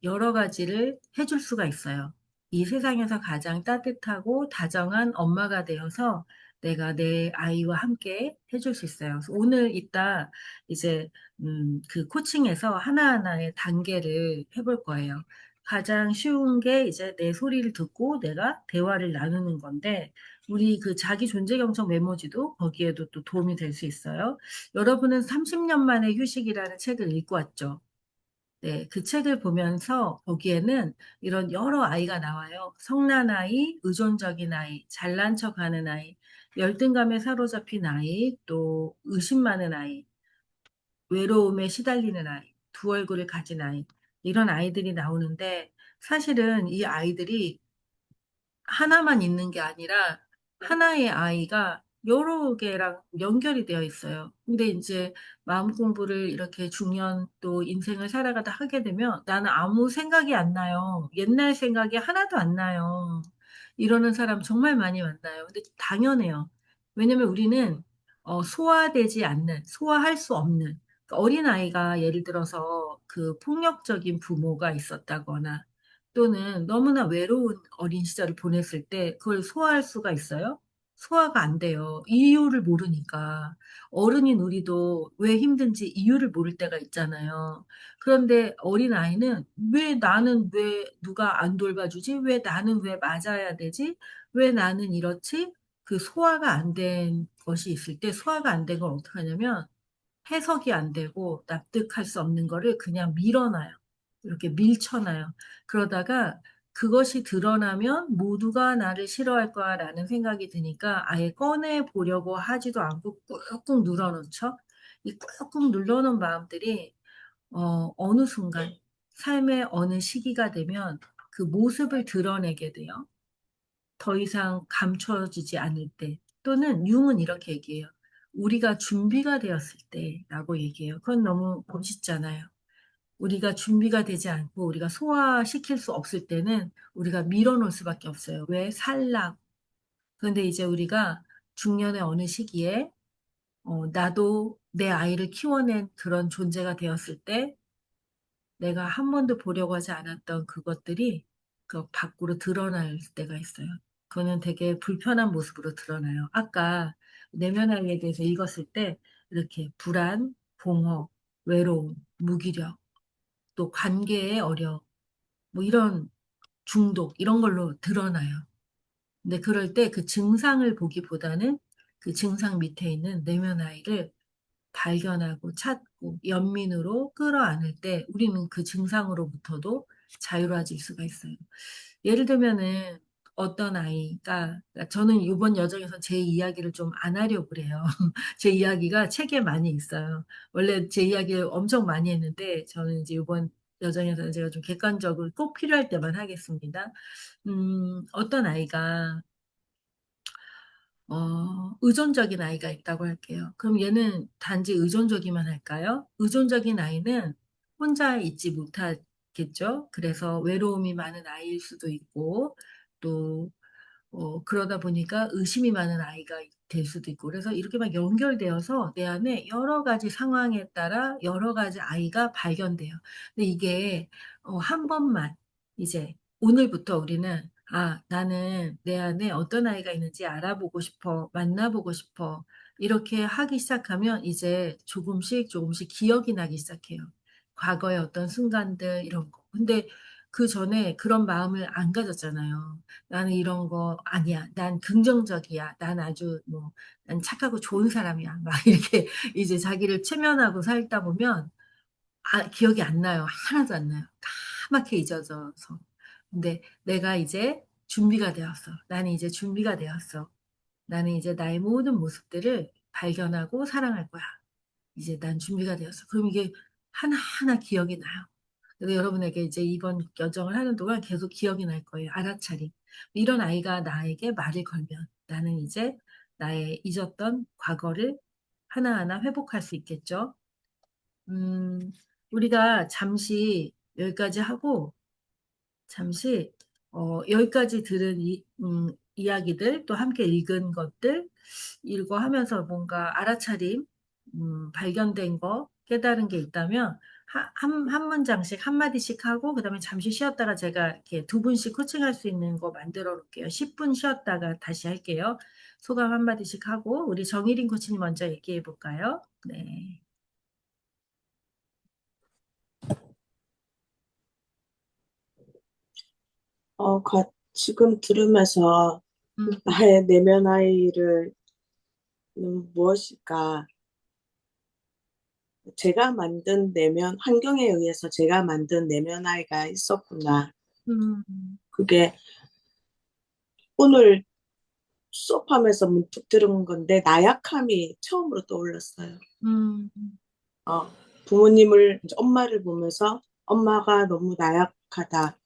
여러 가지를 해줄 수가 있어요. 이 세상에서 가장 따뜻하고 다정한 엄마가 되어서 내가 내 아이와 함께 해줄 수 있어요. 그래서 오늘 이따 이제 그 코칭에서 하나하나의 단계를 해볼 거예요. 가장 쉬운 게 이제 내 소리를 듣고 내가 대화를 나누는 건데 우리 그 자기 존재 경청 메모지도 거기에도 또 도움이 될 수 있어요. 여러분은 30년 만에 휴식이라는 책을 읽고 왔죠. 네, 그 책을 보면서 거기에는 이런 여러 아이가 나와요. 성난 아이, 의존적인 아이, 잘난 척하는 아이, 열등감에 사로잡힌 아이, 또 의심 많은 아이, 외로움에 시달리는 아이, 두 얼굴을 가진 아이, 이런 아이들이 나오는데 사실은 이 아이들이 하나만 있는 게 아니라 하나의 아이가 여러 개랑 연결이 되어 있어요. 근데 이제 마음 공부를 이렇게 중년 또 인생을 살아가다 하게 되면 나는 아무 생각이 안 나요. 옛날 생각이 하나도 안 나요. 이러는 사람 정말 많이 만나요. 근데 당연해요. 왜냐면 우리는 소화되지 않는, 소화할 수 없는, 그러니까 어린아이가 예를 들어서 그 폭력적인 부모가 있었다거나 또는 너무나 외로운 어린 시절을 보냈을 때 그걸 소화할 수가 있어요? 소화가 안 돼요. 이유를 모르니까. 어른인 우리도 왜 힘든지 이유를 모를 때가 있잖아요. 그런데 어린아이는 왜 나는 왜 누가 안 돌봐주지? 왜 나는 왜 맞아야 되지? 왜 나는 이렇지? 그 소화가 안 된 것이 있을 때 소화가 안 된 걸 어떻게 하냐면 해석이 안 되고 납득할 수 없는 거를 그냥 밀어놔요. 이렇게 밀쳐놔요. 그러다가 그것이 드러나면 모두가 나를 싫어할 거야라는 생각이 드니까 아예 꺼내 보려고 하지도 않고 꾹꾹 눌러놓죠. 이 꾹꾹 눌러놓은 마음들이 어느 순간 삶의 어느 시기가 되면 그 모습을 드러내게 돼요. 더 이상 감춰지지 않을 때 또는 융은 이렇게 얘기해요. 우리가 준비가 되었을 때라고 얘기해요. 그건 너무 멋있잖아요. 우리가 준비가 되지 않고 우리가 소화시킬 수 없을 때는 우리가 밀어놓을 수밖에 없어요. 왜? 살라고. 그런데 이제 우리가 중년의 어느 시기에 나도 내 아이를 키워낸 그런 존재가 되었을 때 내가 한 번도 보려고 하지 않았던 그것들이 그 밖으로 드러날 때가 있어요. 그거는 되게 불편한 모습으로 드러나요. 아까 내면화에 대해서 읽었을 때 이렇게 불안, 공허, 외로움, 무기력, 또 관계의 어려움, 뭐 이런 중독, 이런 걸로 드러나요. 근데 그럴 때 그 증상을 보기보다는 그 증상 밑에 있는 내면아이를 발견하고 찾고 연민으로 끌어안을 때 우리는 그 증상으로부터도 자유로워질 수가 있어요. 예를 들면은 어떤 아이가 그러니까 저는 이번 여정에서 제 이야기를 좀 안 하려고 그래요. 제 이야기가 책에 많이 있어요. 원래 제 이야기를 엄청 많이 했는데 저는 이제 이번 여정에서 제가 좀 객관적으로 꼭 필요할 때만 하겠습니다. 어떤 아이가 의존적인 아이가 있다고 할게요. 그럼 얘는 단지 의존적이만 할까요? 의존적인 아이는 혼자 있지 못하겠죠. 그래서 외로움이 많은 아이일 수도 있고, 또, 그러다 보니까 의심이 많은 아이가 될 수도 있고, 그래서 이렇게 막 연결되어서 내 안에 여러 가지 상황에 따라 여러 가지 아이가 발견돼요. 근데 이게, 한 번만, 이제, 오늘부터 우리는 나는 내 안에 어떤 아이가 있는지 알아보고 싶어, 만나보고 싶어. 이렇게 하기 시작하면 이제 조금씩 조금씩 기억이 나기 시작해요. 과거의 어떤 순간들, 이런 거. 근데 그 전에 그런 마음을 안 가졌잖아요. 나는 이런 거 아니야. 난 긍정적이야. 난 아주 뭐, 난 착하고 좋은 사람이야. 막 이렇게 이제 자기를 최면하고 살다 보면 기억이 안 나요. 하나도 안 나요. 까맣게 잊어져서. 근데 내가 이제 준비가 되었어. 나는 이제 준비가 되었어. 나는 이제 나의 모든 모습들을 발견하고 사랑할 거야. 이제 난 준비가 되었어. 그럼 이게 하나하나 기억이 나요. 그래서 여러분에게 이제 이번 여정을 하는 동안 계속 기억이 날 거예요. 알아차림. 이런 아이가 나에게 말을 걸면 나는 이제 나의 잊었던 과거를 하나하나 회복할 수 있겠죠. 음, 우리가 잠시 여기까지 하고 잠시 여기까지 들은 이야기들 또 함께 읽은 것들 읽어 하면서 뭔가 알아차림 발견된 거 깨달은 게 있다면 한 문장씩 한마디씩 하고 그다음에 잠시 쉬었다가 제가 이렇게 두 분씩 코칭할 수 있는 거 만들어 놓을게요. 10분 쉬었다가 다시 할게요. 소감 한마디씩 하고, 우리 정일인 코치님 먼저 얘기해 볼까요? 네. 지금 들으면서 음, 나의 내면 아이를 무엇일까? 제가 만든 내면, 환경에 의해서 제가 만든 내면 아이가 있었구나. 음, 그게 오늘 수업하면서 문득 들은 건데, 나약함이 처음으로 떠올랐어요. 음, 어, 부모님을, 이제 엄마를 보면서 엄마가 너무 나약하다.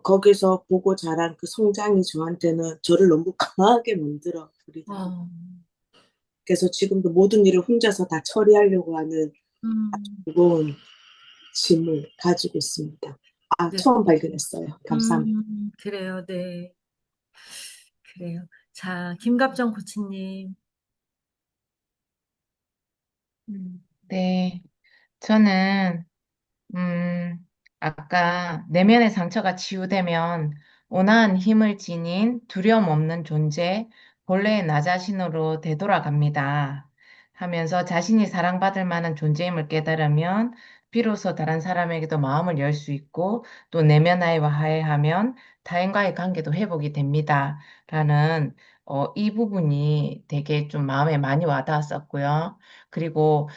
거기서 보고 자란 그 성장이 저한테는 저를 너무 강하게 만들어 버리더라고요. 어, 그래서 지금도 모든 일을 혼자서 다 처리하려고 하는 음, 무거운 짐을 가지고 있습니다. 네. 처음 발견했어요. 감사합니다. 그래요, 네. 그래요. 자, 김갑정 코치님. 네, 저는 음, 아까 내면의 상처가 치유되면 온화한 힘을 지닌 두려움 없는 존재, 본래의 나 자신으로 되돌아갑니다. 하면서 자신이 사랑받을 만한 존재임을 깨달으면 비로소 다른 사람에게도 마음을 열 수 있고 또 내면 아이와 화해하면 타인과의 관계도 회복이 됩니다. 라는 이 부분이 되게 좀 마음에 많이 와닿았었고요. 그리고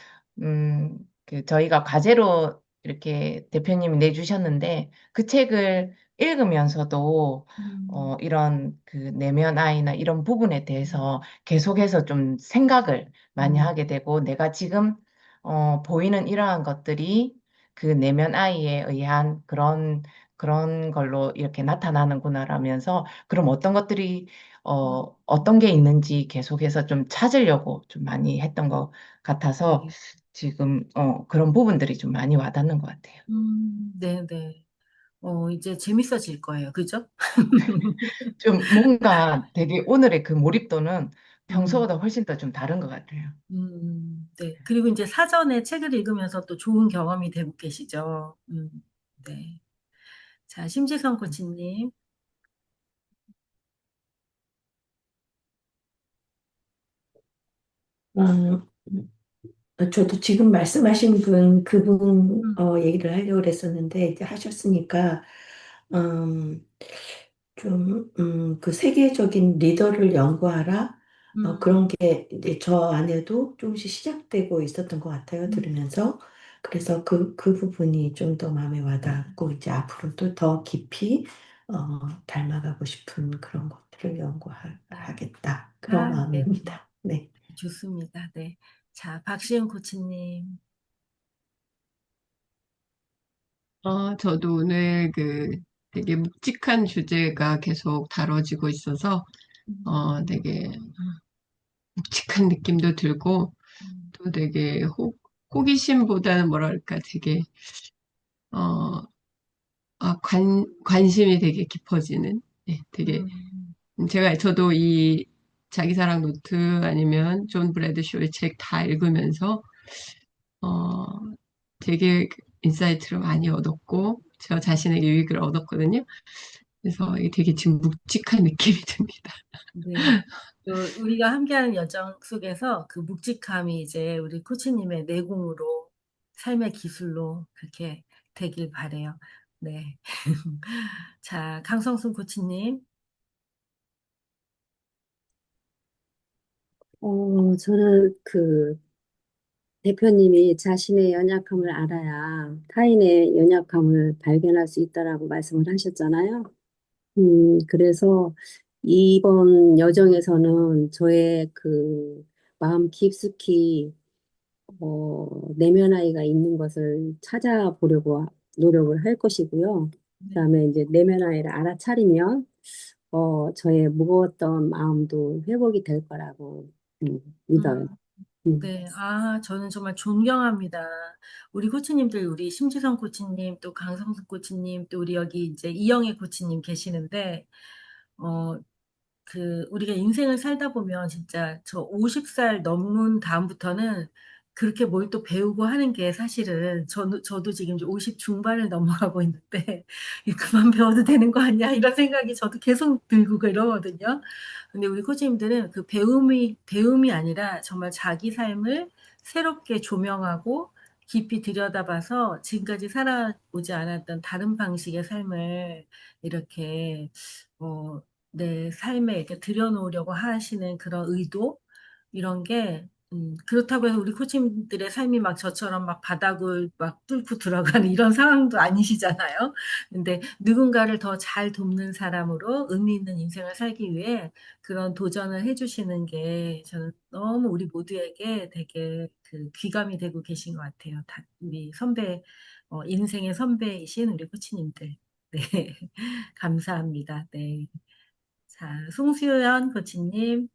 저희가 과제로 이렇게 대표님이 내주셨는데 그 책을 읽으면서도 음, 이런 그 내면 아이나 이런 부분에 대해서 계속해서 좀 생각을 많이 음, 하게 되고 내가 지금 보이는 이러한 것들이 그 내면 아이에 의한 그런 걸로 이렇게 나타나는구나라면서 그럼 어떤 것들이 어떤 게 있는지 계속해서 좀 찾으려고 좀 많이 했던 것 같아서 네. 지금 그런 부분들이 좀 많이 와닿는 것 같아요. 네, 네. 이제 재밌어질 거예요. 그죠? 좀 뭔가 되게 오늘의 그 몰입도는 음, 평소보다 훨씬 더 좀 다른 것 같아요. 네. 그리고 이제 사전에 책을 읽으면서 또 좋은 경험이 되고 계시죠. 네. 자, 심지성 코치님. 음, 저도 지금 말씀하신 그분 음, 얘기를 하려고 그랬었는데 이제 하셨으니까 음, 그 세계적인 리더를 연구하라. 음, 그런 게 이제 저 안에도 조금씩 시작되고 있었던 것 같아요, 음, 들으면서. 그래서 그 부분이 좀 더 마음에 와닿고, 이제 앞으로도 더 깊이, 닮아가고 싶은 그런 것들을 네. 연구하겠다. 그런 아, 네. 마음입니다. 네. 좋습니다. 네. 자, 박시은 코치님. 저도 오늘 되게 묵직한 주제가 계속 다뤄지고 있어서, 음, 되게 묵직한 느낌도 들고, 음, 또 되게 호기심보다는 뭐랄까 되게, 어, 관심이 되게 깊어지는, 네, 되게, 음, 저도 이 자기사랑 노트 아니면 존 브래드쇼의 책 다 읽으면서, 어, 되게 인사이트를 많이 얻었고, 저 자신에게 유익을 얻었거든요. 그래서 이게 되게 지금 묵직한 느낌이 듭니다. 네. 또 우리가 함께하는 여정 속에서 그 묵직함이 이제 우리 코치님의 내공으로 삶의 기술로 그렇게 되길 바래요. 네. 자, 강성순 코치님. 저는 그 대표님이 자신의 연약함을 알아야 타인의 연약함을 발견할 수 있다라고 말씀을 하셨잖아요. 그래서 이번 여정에서는 저의 그 마음 깊숙이 내면 아이가 있는 것을 찾아보려고 노력을 할 것이고요. 네. 그다음에 이제 내면 아이를 알아차리면 저의 무거웠던 마음도 회복이 될 거라고 믿어요. 음, 음. 네. 아, 저는 정말 존경합니다. 우리 코치님들, 우리 심지성 코치님, 또 강성숙 코치님, 또 우리 여기 이제 이영애 코치님 계시는데, 어, 우리가 인생을 살다 보면 진짜 저 50살 넘은 다음부터는 그렇게 뭘 또 배우고 하는 게 사실은 저도 지금 이제 50 중반을 넘어가고 있는데 그만 배워도 되는 거 아니야? 이런 생각이 저도 계속 들고 그러거든요. 근데 우리 코치님들은 그 배움이 아니라 정말 자기 삶을 새롭게 조명하고 깊이 들여다봐서 지금까지 살아오지 않았던 다른 방식의 삶을 이렇게 내 삶에 이렇게 들여놓으려고 하시는 그런 의도 이런 게 그렇다고 해서 우리 코치님들의 삶이 막 저처럼 막 바닥을 막 뚫고 들어가는 이런 상황도 아니시잖아요. 근데 누군가를 더 잘 돕는 사람으로 의미 있는 인생을 살기 위해 그런 도전을 해주시는 게 저는 너무 우리 모두에게 되게 그 귀감이 되고 계신 것 같아요. 우리 선배, 인생의 선배이신 우리 코치님들. 네. 감사합니다. 네. 자, 송수연 코치님.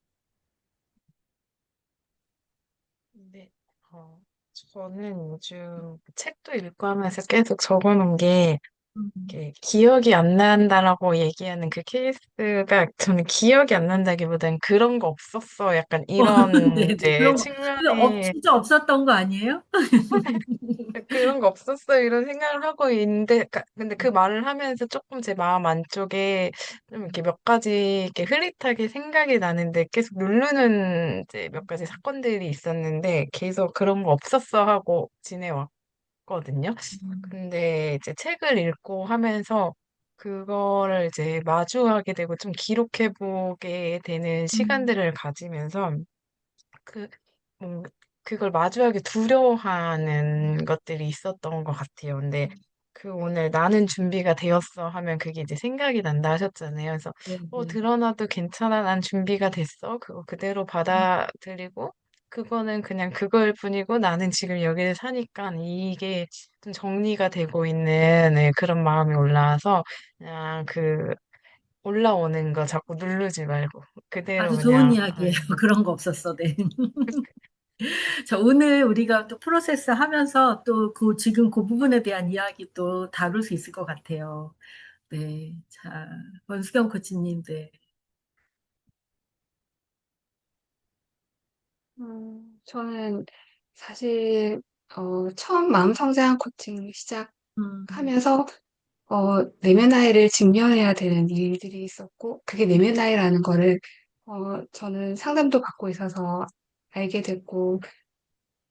네, 어, 저는 요즘 책도 읽고 하면서 계속 적어놓은 게 음. 이렇게 기억이 안 난다라고 얘기하는 그 케이스가 저는 기억이 안 난다기보다는 그런 거 없었어. 약간 이런 네네. 이제 측면의 진짜 없었던 거 아니에요? 그런 거 없었어 이런 생각을 하고 있는데 근데 그 말을 하면서 조금 제 마음 안쪽에 좀 이렇게 몇 가지 이렇게 흐릿하게 생각이 나는데 계속 누르는 이제 몇 가지 사건들이 있었는데 계속 그런 거 없었어 하고 지내왔거든요. 근데 이제 책을 읽고 하면서 그거를 이제 마주하게 되고 좀 기록해 보게 되는 음, 시간들을 가지면서 그, 음, 그걸 마주하기 두려워하는 것들이 있었던 것 같아요. 근데 그 오늘 나는 준비가 되었어 하면 그게 이제 생각이 난다 하셨잖아요. 그래서 네, 네. 드러나도 괜찮아. 난 준비가 됐어. 그거 그대로 받아들이고 그거는 그냥 그걸 뿐이고 나는 지금 여기를 사니까 이게 좀 정리가 되고 있는 네, 그런 마음이 올라와서 그냥 그 올라오는 거 자꾸 누르지 말고 그대로 아주 좋은 그냥 이야기예요. 그런 거 없었어, 네. 자, 오늘 우리가 또 프로세스 하면서 또 지금 그 부분에 대한 이야기 또 다룰 수 있을 것 같아요. 네. 자, 원수경 코치님, 네. 저는 사실 처음 마음성장 코칭 음, 시작하면서 내면 아이를 직면해야 되는 일들이 있었고 그게 내면 아이라는 거를 저는 상담도 받고 있어서 알게 됐고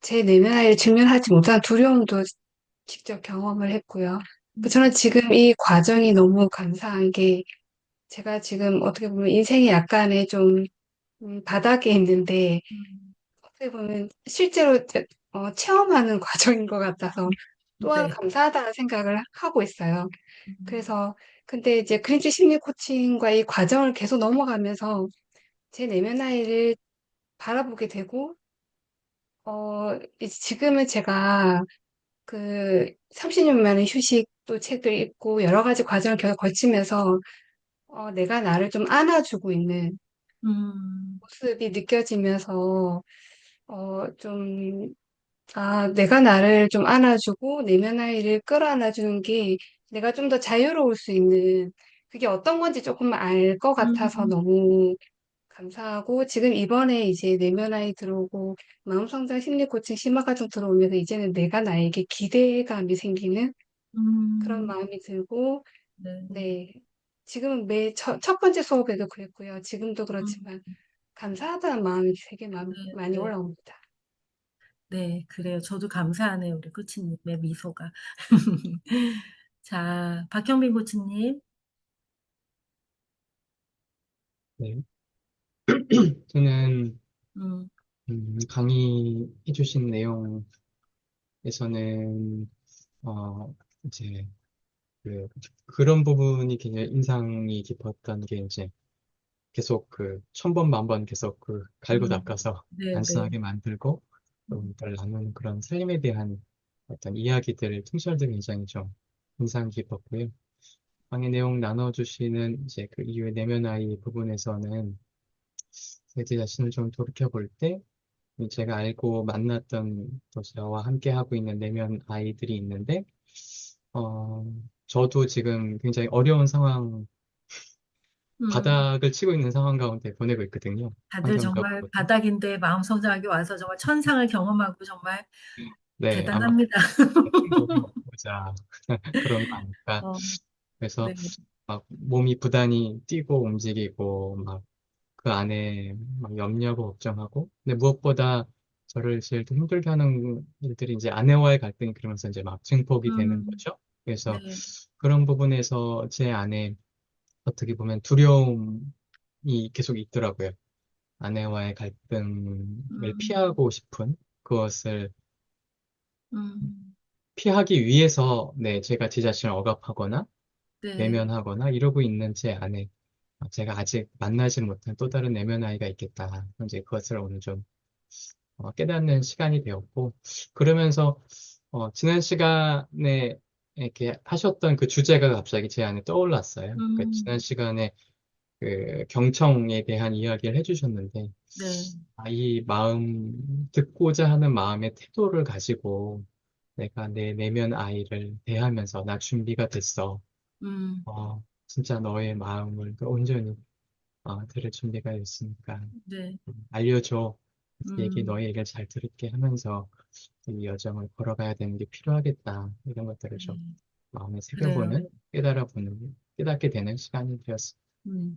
제 내면 아이를 직면하지 못한 두려움도 직접 경험을 했고요. 저는 지금 이 과정이 너무 감사한 게 제가 지금 어떻게 보면 인생이 약간의 좀 바닥에 있는데 음, 어떻게 보면 실제로 체험하는 과정인 것 같아서 또한 네. 감사하다는 생각을 하고 있어요. 음, 그래서 근데 이제 그림자 심리 코칭과 이 과정을 계속 넘어가면서 제 내면 아이를 바라보게 되고 이제 지금은 제가 그 30년 만에 휴식도 책을 읽고 여러 가지 과정을 계속 거치면서 내가 나를 좀 안아주고 있는 음, 모습이 느껴지면서 좀 내가 나를 좀 안아주고 내면 아이를 끌어안아주는 게 내가 좀 더 자유로울 수 있는 그게 어떤 건지 조금 알 것 같아서 음, 너무 감사하고 지금 이번에 이제 내면 아이 들어오고 마음성장 심리 코칭 심화 과정 들어오면서 이제는 내가 나에게 기대감이 생기는 그런 음, 마음이 들고 네. 네 지금은 첫 번째 수업에도 그랬고요 지금도 음, 그렇지만 감사하다는 마음이 되게 네, 많이 네. 올라옵니다. 네, 그래요. 저도 감사하네요. 우리 코치님의 미소가. 자, 박형빈 코치님. 네. 저는 음, 강의해 주신 내용에서는 이제 그런 부분이 굉장히 인상이 깊었던 게 이제 계속 천 번 만 번 계속 갈고 닦아서 네, 네. 단순하게 만들고 또 늘 나누는 그런 삶에 대한 어떤 이야기들을 통찰도 굉장히 좀 인상 깊었고요. 강의 내용 나눠주시는 이제 그 이후에 내면 아이 부분에서는 제 자신을 좀 돌이켜 볼 때 제가 알고 만났던 또 저와 함께 하고 있는 내면 아이들이 있는데 어, 저도 지금 굉장히 어려운 상황 음. 바닥을 치고 있는 상황 가운데 보내고 있거든요. 다들 정말 환경가부로. 바닥인데 마음 성장하게 와서 정말 천상을 경험하고 정말 네, 아마 대단합니다. 너무 보자 그런 거 아닐까. 어, 그래서 네. 막 몸이 부단히 뛰고 움직이고 막 그 안에 막 염려하고 걱정하고. 근데 무엇보다 저를 제일 또 힘들게 하는 일들이 이제 아내와의 갈등이 그러면서 이제 막 증폭이 되는 음, 거죠. 그래서 네. 그런 부분에서 제 안에 어떻게 보면 두려움이 계속 있더라고요. 아내와의 갈등을 음, 피하고 싶은 그것을 음, 피하기 위해서 네, 제가 제 자신을 억압하거나 네. 내면하거나 이러고 있는 제 안에 제가 아직 만나지 못한 또 다른 내면 아이가 있겠다. 이제 그것을 오늘 좀 깨닫는 시간이 되었고, 그러면서 지난 시간에 이렇게 하셨던 그 주제가 갑자기 제 안에 떠올랐어요. 그 음, 지난 시간에 그 경청에 대한 이야기를 해주셨는데, 네. 이 마음, 듣고자 하는 마음의 태도를 가지고 내가 내 내면 아이를 대하면서 나 준비가 됐어. 음, 진짜 너의 마음을 온전히 들을 준비가 됐으니까 네. 알려줘. 얘기, 음, 너의 얘기를 잘 들을게 하면서 이 여정을 걸어가야 되는 게 필요하겠다. 이런 것들을 좀 네. 마음에 그래요. 새겨보는, 깨닫게 되는 시간이 되었습니다. 음.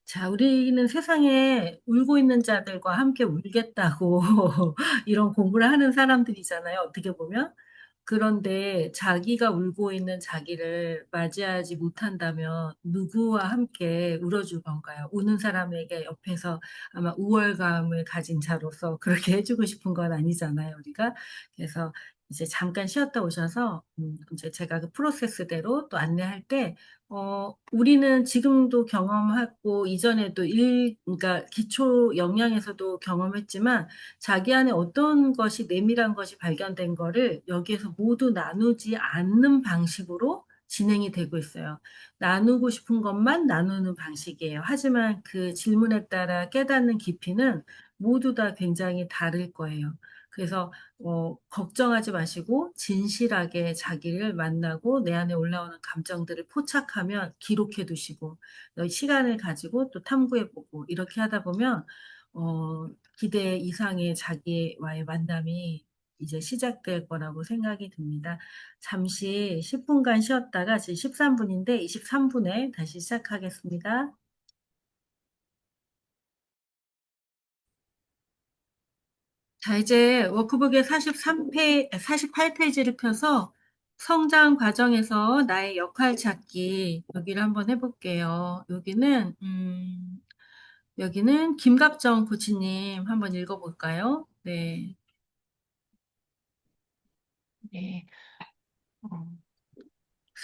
자, 우리는 세상에 울고 있는 자들과 함께 울겠다고 이런 공부를 하는 사람들이잖아요. 어떻게 보면. 그런데 자기가 울고 있는 자기를 맞이하지 못한다면 누구와 함께 울어줄 건가요? 우는 사람에게 옆에서 아마 우월감을 가진 자로서 그렇게 해주고 싶은 건 아니잖아요, 우리가. 그래서 이제 잠깐 쉬었다 오셔서, 이제 제가 그 프로세스대로 또 안내할 때 우리는 지금도 경험하고 이전에도 그러니까 기초 영양에서도 경험했지만 자기 안에 어떤 것이 내밀한 것이 발견된 거를 여기에서 모두 나누지 않는 방식으로 진행이 되고 있어요. 나누고 싶은 것만 나누는 방식이에요. 하지만 그 질문에 따라 깨닫는 깊이는 모두 다 굉장히 다를 거예요. 그래서 걱정하지 마시고 진실하게 자기를 만나고 내 안에 올라오는 감정들을 포착하면 기록해 두시고 시간을 가지고 또 탐구해 보고 이렇게 하다 보면 기대 이상의 자기와의 만남이 이제 시작될 거라고 생각이 듭니다. 잠시 10분간 쉬었다가 지금 13분인데 23분에 다시 시작하겠습니다. 자, 이제 워크북의 48페이지를 펴서 성장 과정에서 나의 역할 찾기 여기를 한번 해볼게요. 여기는 김갑정 코치님 한번 읽어볼까요? 네. 네. 어,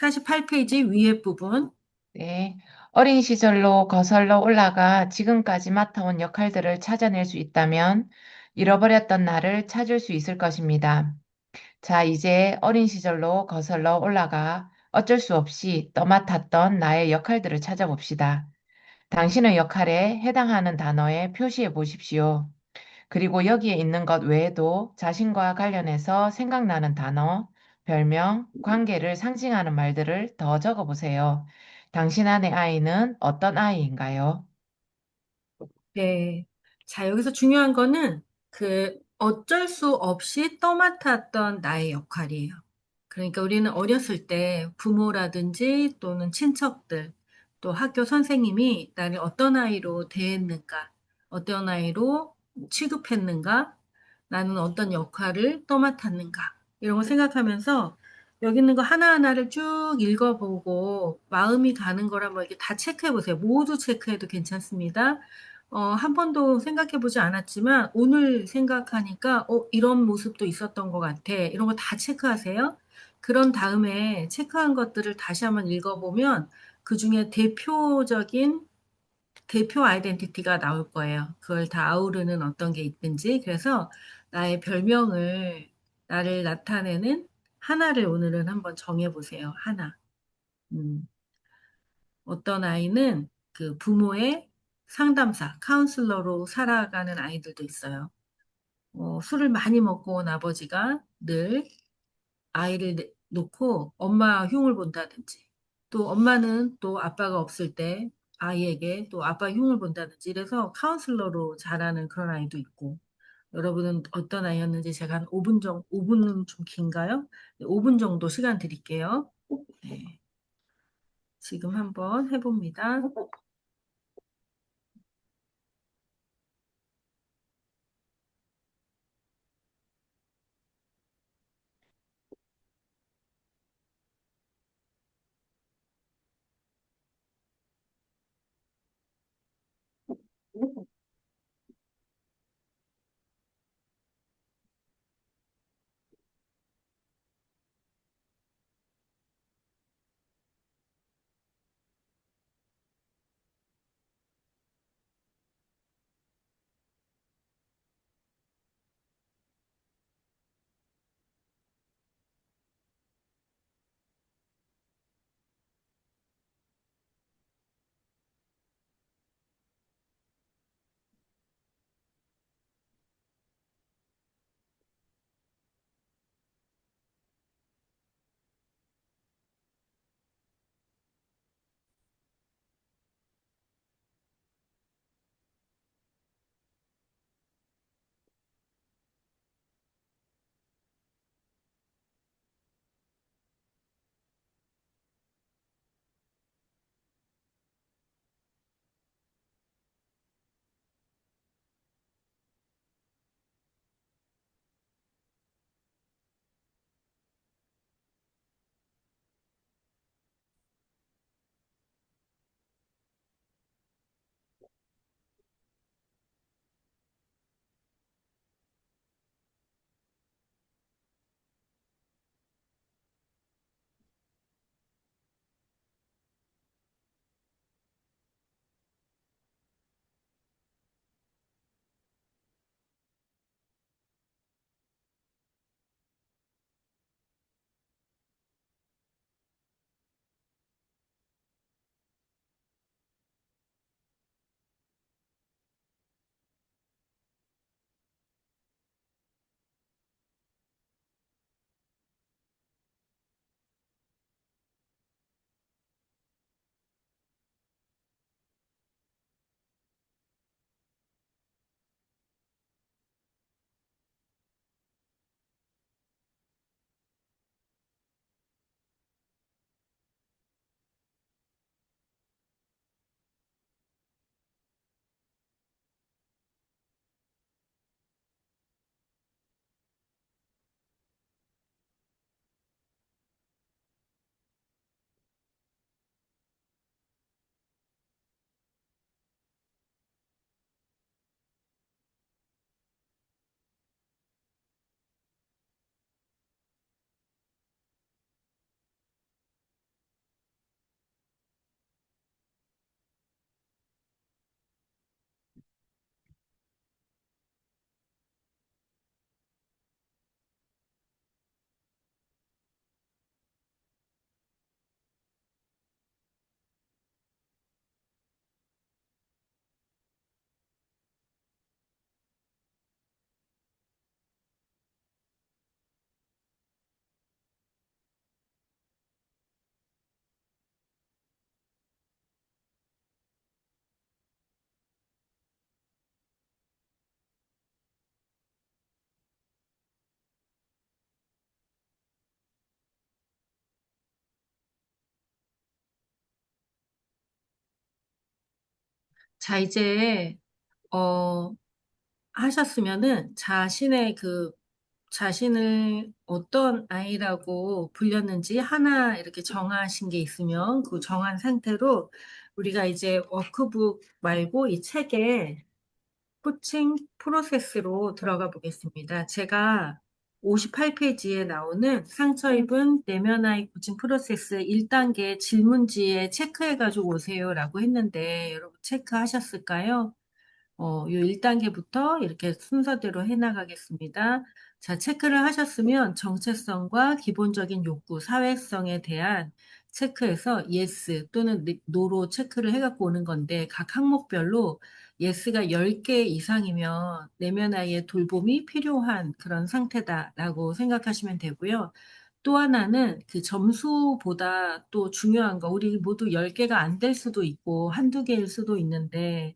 48페이지 위에 부분. 네. 어린 시절로 거슬러 올라가 지금까지 맡아온 역할들을 찾아낼 수 있다면 잃어버렸던 나를 찾을 수 있을 것입니다. 자, 이제 어린 시절로 거슬러 올라가 어쩔 수 없이 떠맡았던 나의 역할들을 찾아봅시다. 당신의 역할에 해당하는 단어에 표시해 보십시오. 그리고 여기에 있는 것 외에도 자신과 관련해서 생각나는 단어, 별명, 관계를 상징하는 말들을 더 적어 보세요. 당신 안의 아이는 어떤 아이인가요? 네. 자, 여기서 중요한 거는 어쩔 수 없이 떠맡았던 나의 역할이에요. 그러니까 우리는 어렸을 때 부모라든지 또는 친척들, 또 학교 선생님이 나를 어떤 아이로 대했는가, 어떤 아이로 취급했는가, 나는 어떤 역할을 떠맡았는가, 이런 거 생각하면서 여기 있는 거 하나하나를 쭉 읽어보고 마음이 가는 거라 뭐 이렇게 다 체크해 보세요. 모두 체크해도 괜찮습니다. 한 번도 생각해 보지 않았지만 오늘 생각하니까 이런 모습도 있었던 것 같아. 이런 거 다 체크하세요. 그런 다음에 체크한 것들을 다시 한번 읽어보면 그 중에 대표 아이덴티티가 나올 거예요. 그걸 다 아우르는 어떤 게 있든지. 그래서 나의 별명을, 나를 나타내는 하나를 오늘은 한번 정해보세요. 하나. 음, 어떤 아이는 그 부모의 상담사, 카운슬러로 살아가는 아이들도 있어요. 술을 많이 먹고 온 아버지가 늘 아이를 놓고 엄마 흉을 본다든지, 또 엄마는 또 아빠가 없을 때 아이에게 또 아빠 흉을 본다든지 이래서 카운슬러로 자라는 그런 아이도 있고 여러분은 어떤 아이였는지 제가 한 5분 정도, 5분은 좀 긴가요? 5분 정도 시간 드릴게요. 네, 지금 한번 해봅니다. 자, 이제, 어, 하셨으면은 자신을 어떤 아이라고 불렸는지 하나 이렇게 정하신 게 있으면 그 정한 상태로 우리가 이제 워크북 말고 이 책에 코칭 프로세스로 들어가 보겠습니다. 제가 58페이지에 나오는 상처 입은 내면 아이 코칭 프로세스 1단계 질문지에 체크해가지고 오세요라고 했는데 여러분 체크하셨을까요? 요 1단계부터 이렇게 순서대로 해나가겠습니다. 자, 체크를 하셨으면 정체성과 기본적인 욕구, 사회성에 대한 체크해서 yes 또는 no로 체크를 해갖고 오는 건데 각 항목별로 yes가 10개 이상이면 내면 아이의 돌봄이 필요한 그런 상태다라고 생각하시면 되고요. 또 하나는 그 점수보다 또 중요한 거, 우리 모두 10개가 안 될 수도 있고, 한두 개일 수도 있는데,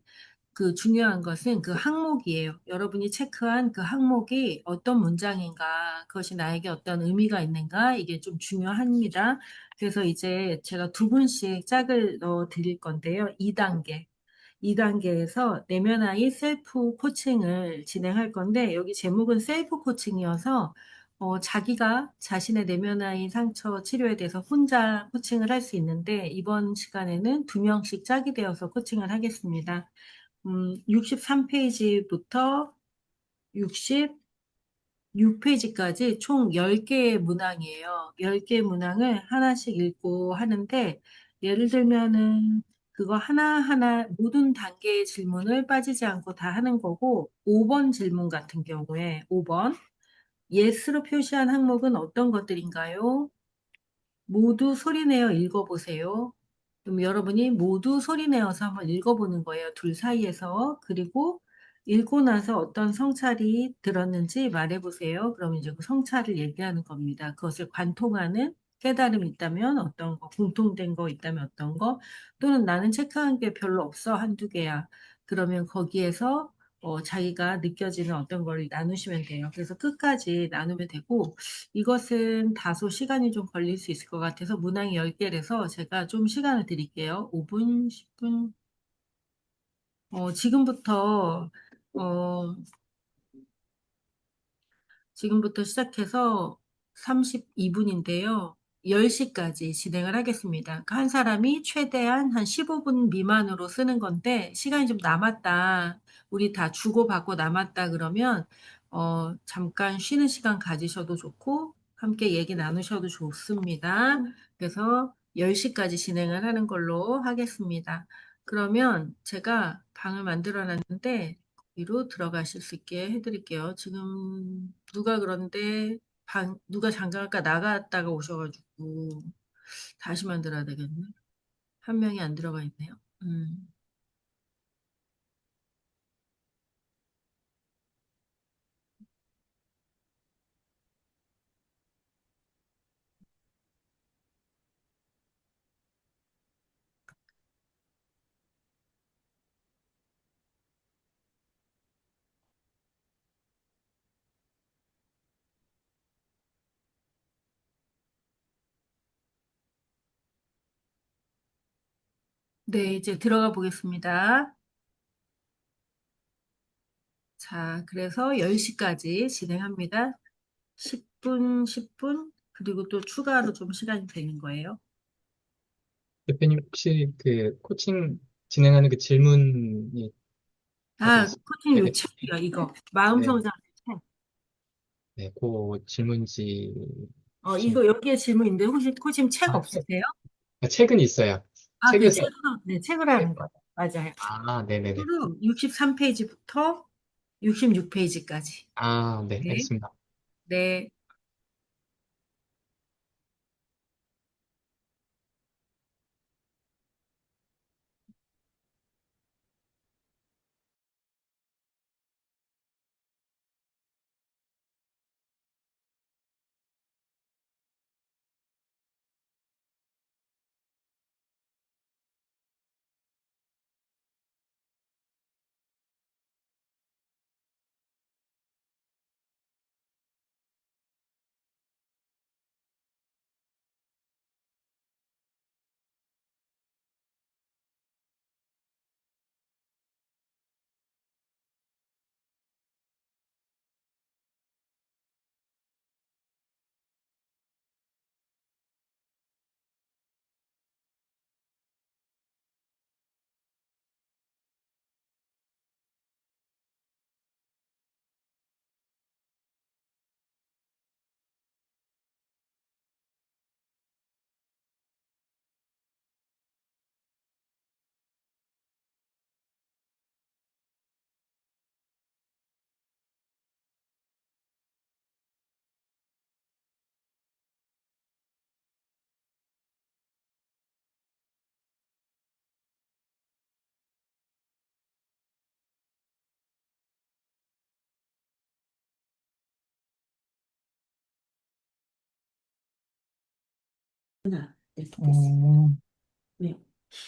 그 중요한 것은 그 항목이에요. 여러분이 체크한 그 항목이 어떤 문장인가, 그것이 나에게 어떤 의미가 있는가, 이게 좀 중요합니다. 그래서 이제 제가 두 분씩 짝을 넣어 드릴 건데요. 2단계. 2단계에서 내면 아이 셀프 코칭을 진행할 건데, 여기 제목은 셀프 코칭이어서, 자기가 자신의 내면 아이 상처 치료에 대해서 혼자 코칭을 할 수 있는데, 이번 시간에는 두 명씩 짝이 되어서 코칭을 하겠습니다. 63페이지부터 66페이지까지 총 10개의 문항이에요. 10개의 문항을 하나씩 읽고 하는데, 예를 들면은 그거 하나하나 모든 단계의 질문을 빠지지 않고 다 하는 거고, 5번 질문 같은 경우에 5번, yes로 표시한 항목은 어떤 것들인가요? 모두 소리내어 읽어보세요. 그럼 여러분이 모두 소리내어서 한번 읽어보는 거예요. 둘 사이에서. 그리고 읽고 나서 어떤 성찰이 들었는지 말해보세요. 그럼 이제 그 성찰을 얘기하는 겁니다. 그것을 관통하는 깨달음이 있다면 어떤 거, 공통된 거 있다면 어떤 거, 또는 나는 체크한 게 별로 없어, 한두 개야. 그러면 거기에서 자기가 느껴지는 어떤 걸 나누시면 돼요. 그래서 끝까지 나누면 되고, 이것은 다소 시간이 좀 걸릴 수 있을 것 같아서 문항이 10개라서 제가 좀 시간을 드릴게요. 5분, 10분. 지금부터, 어, 지금부터 시작해서 32분인데요. 10시까지 진행을 하겠습니다. 그러니까 한 사람이 최대한 한 15분 미만으로 쓰는 건데, 시간이 좀 남았다. 우리 다 주고받고 남았다 그러면, 잠깐 쉬는 시간 가지셔도 좋고, 함께 얘기 나누셔도 좋습니다. 그래서 10시까지 진행을 하는 걸로 하겠습니다. 그러면 제가 방을 만들어 놨는데, 위로 들어가실 수 있게 해드릴게요. 지금 누가 그런데 누가 잠깐 나갔다가 오셔가지고 다시 만들어야 되겠네. 한 명이 안 들어가 있네요. 음. 네, 이제 들어가 보겠습니다. 자, 그래서 10시까지 진행합니다. 10분, 10분, 그리고 또 추가로 좀 시간이 되는 거예요. 대표님 혹시 그 코칭 진행하는 그 질문이 하고 있어요. 코칭 요 네네. 책이요, 이거. 네, 마음성장 책. 네, 그 질문지 주시면. 이거 여기에 질문인데 혹시 코칭 책 아, 없으세요? 책은 있어요. 그 책에서. 책으로, 네, 책으로 하는 네. 거예요. 맞아요. 네네네. 책으로 63페이지부터 66페이지까지. 네, 네, 알겠습니다. 네. 이렇게 됐어요.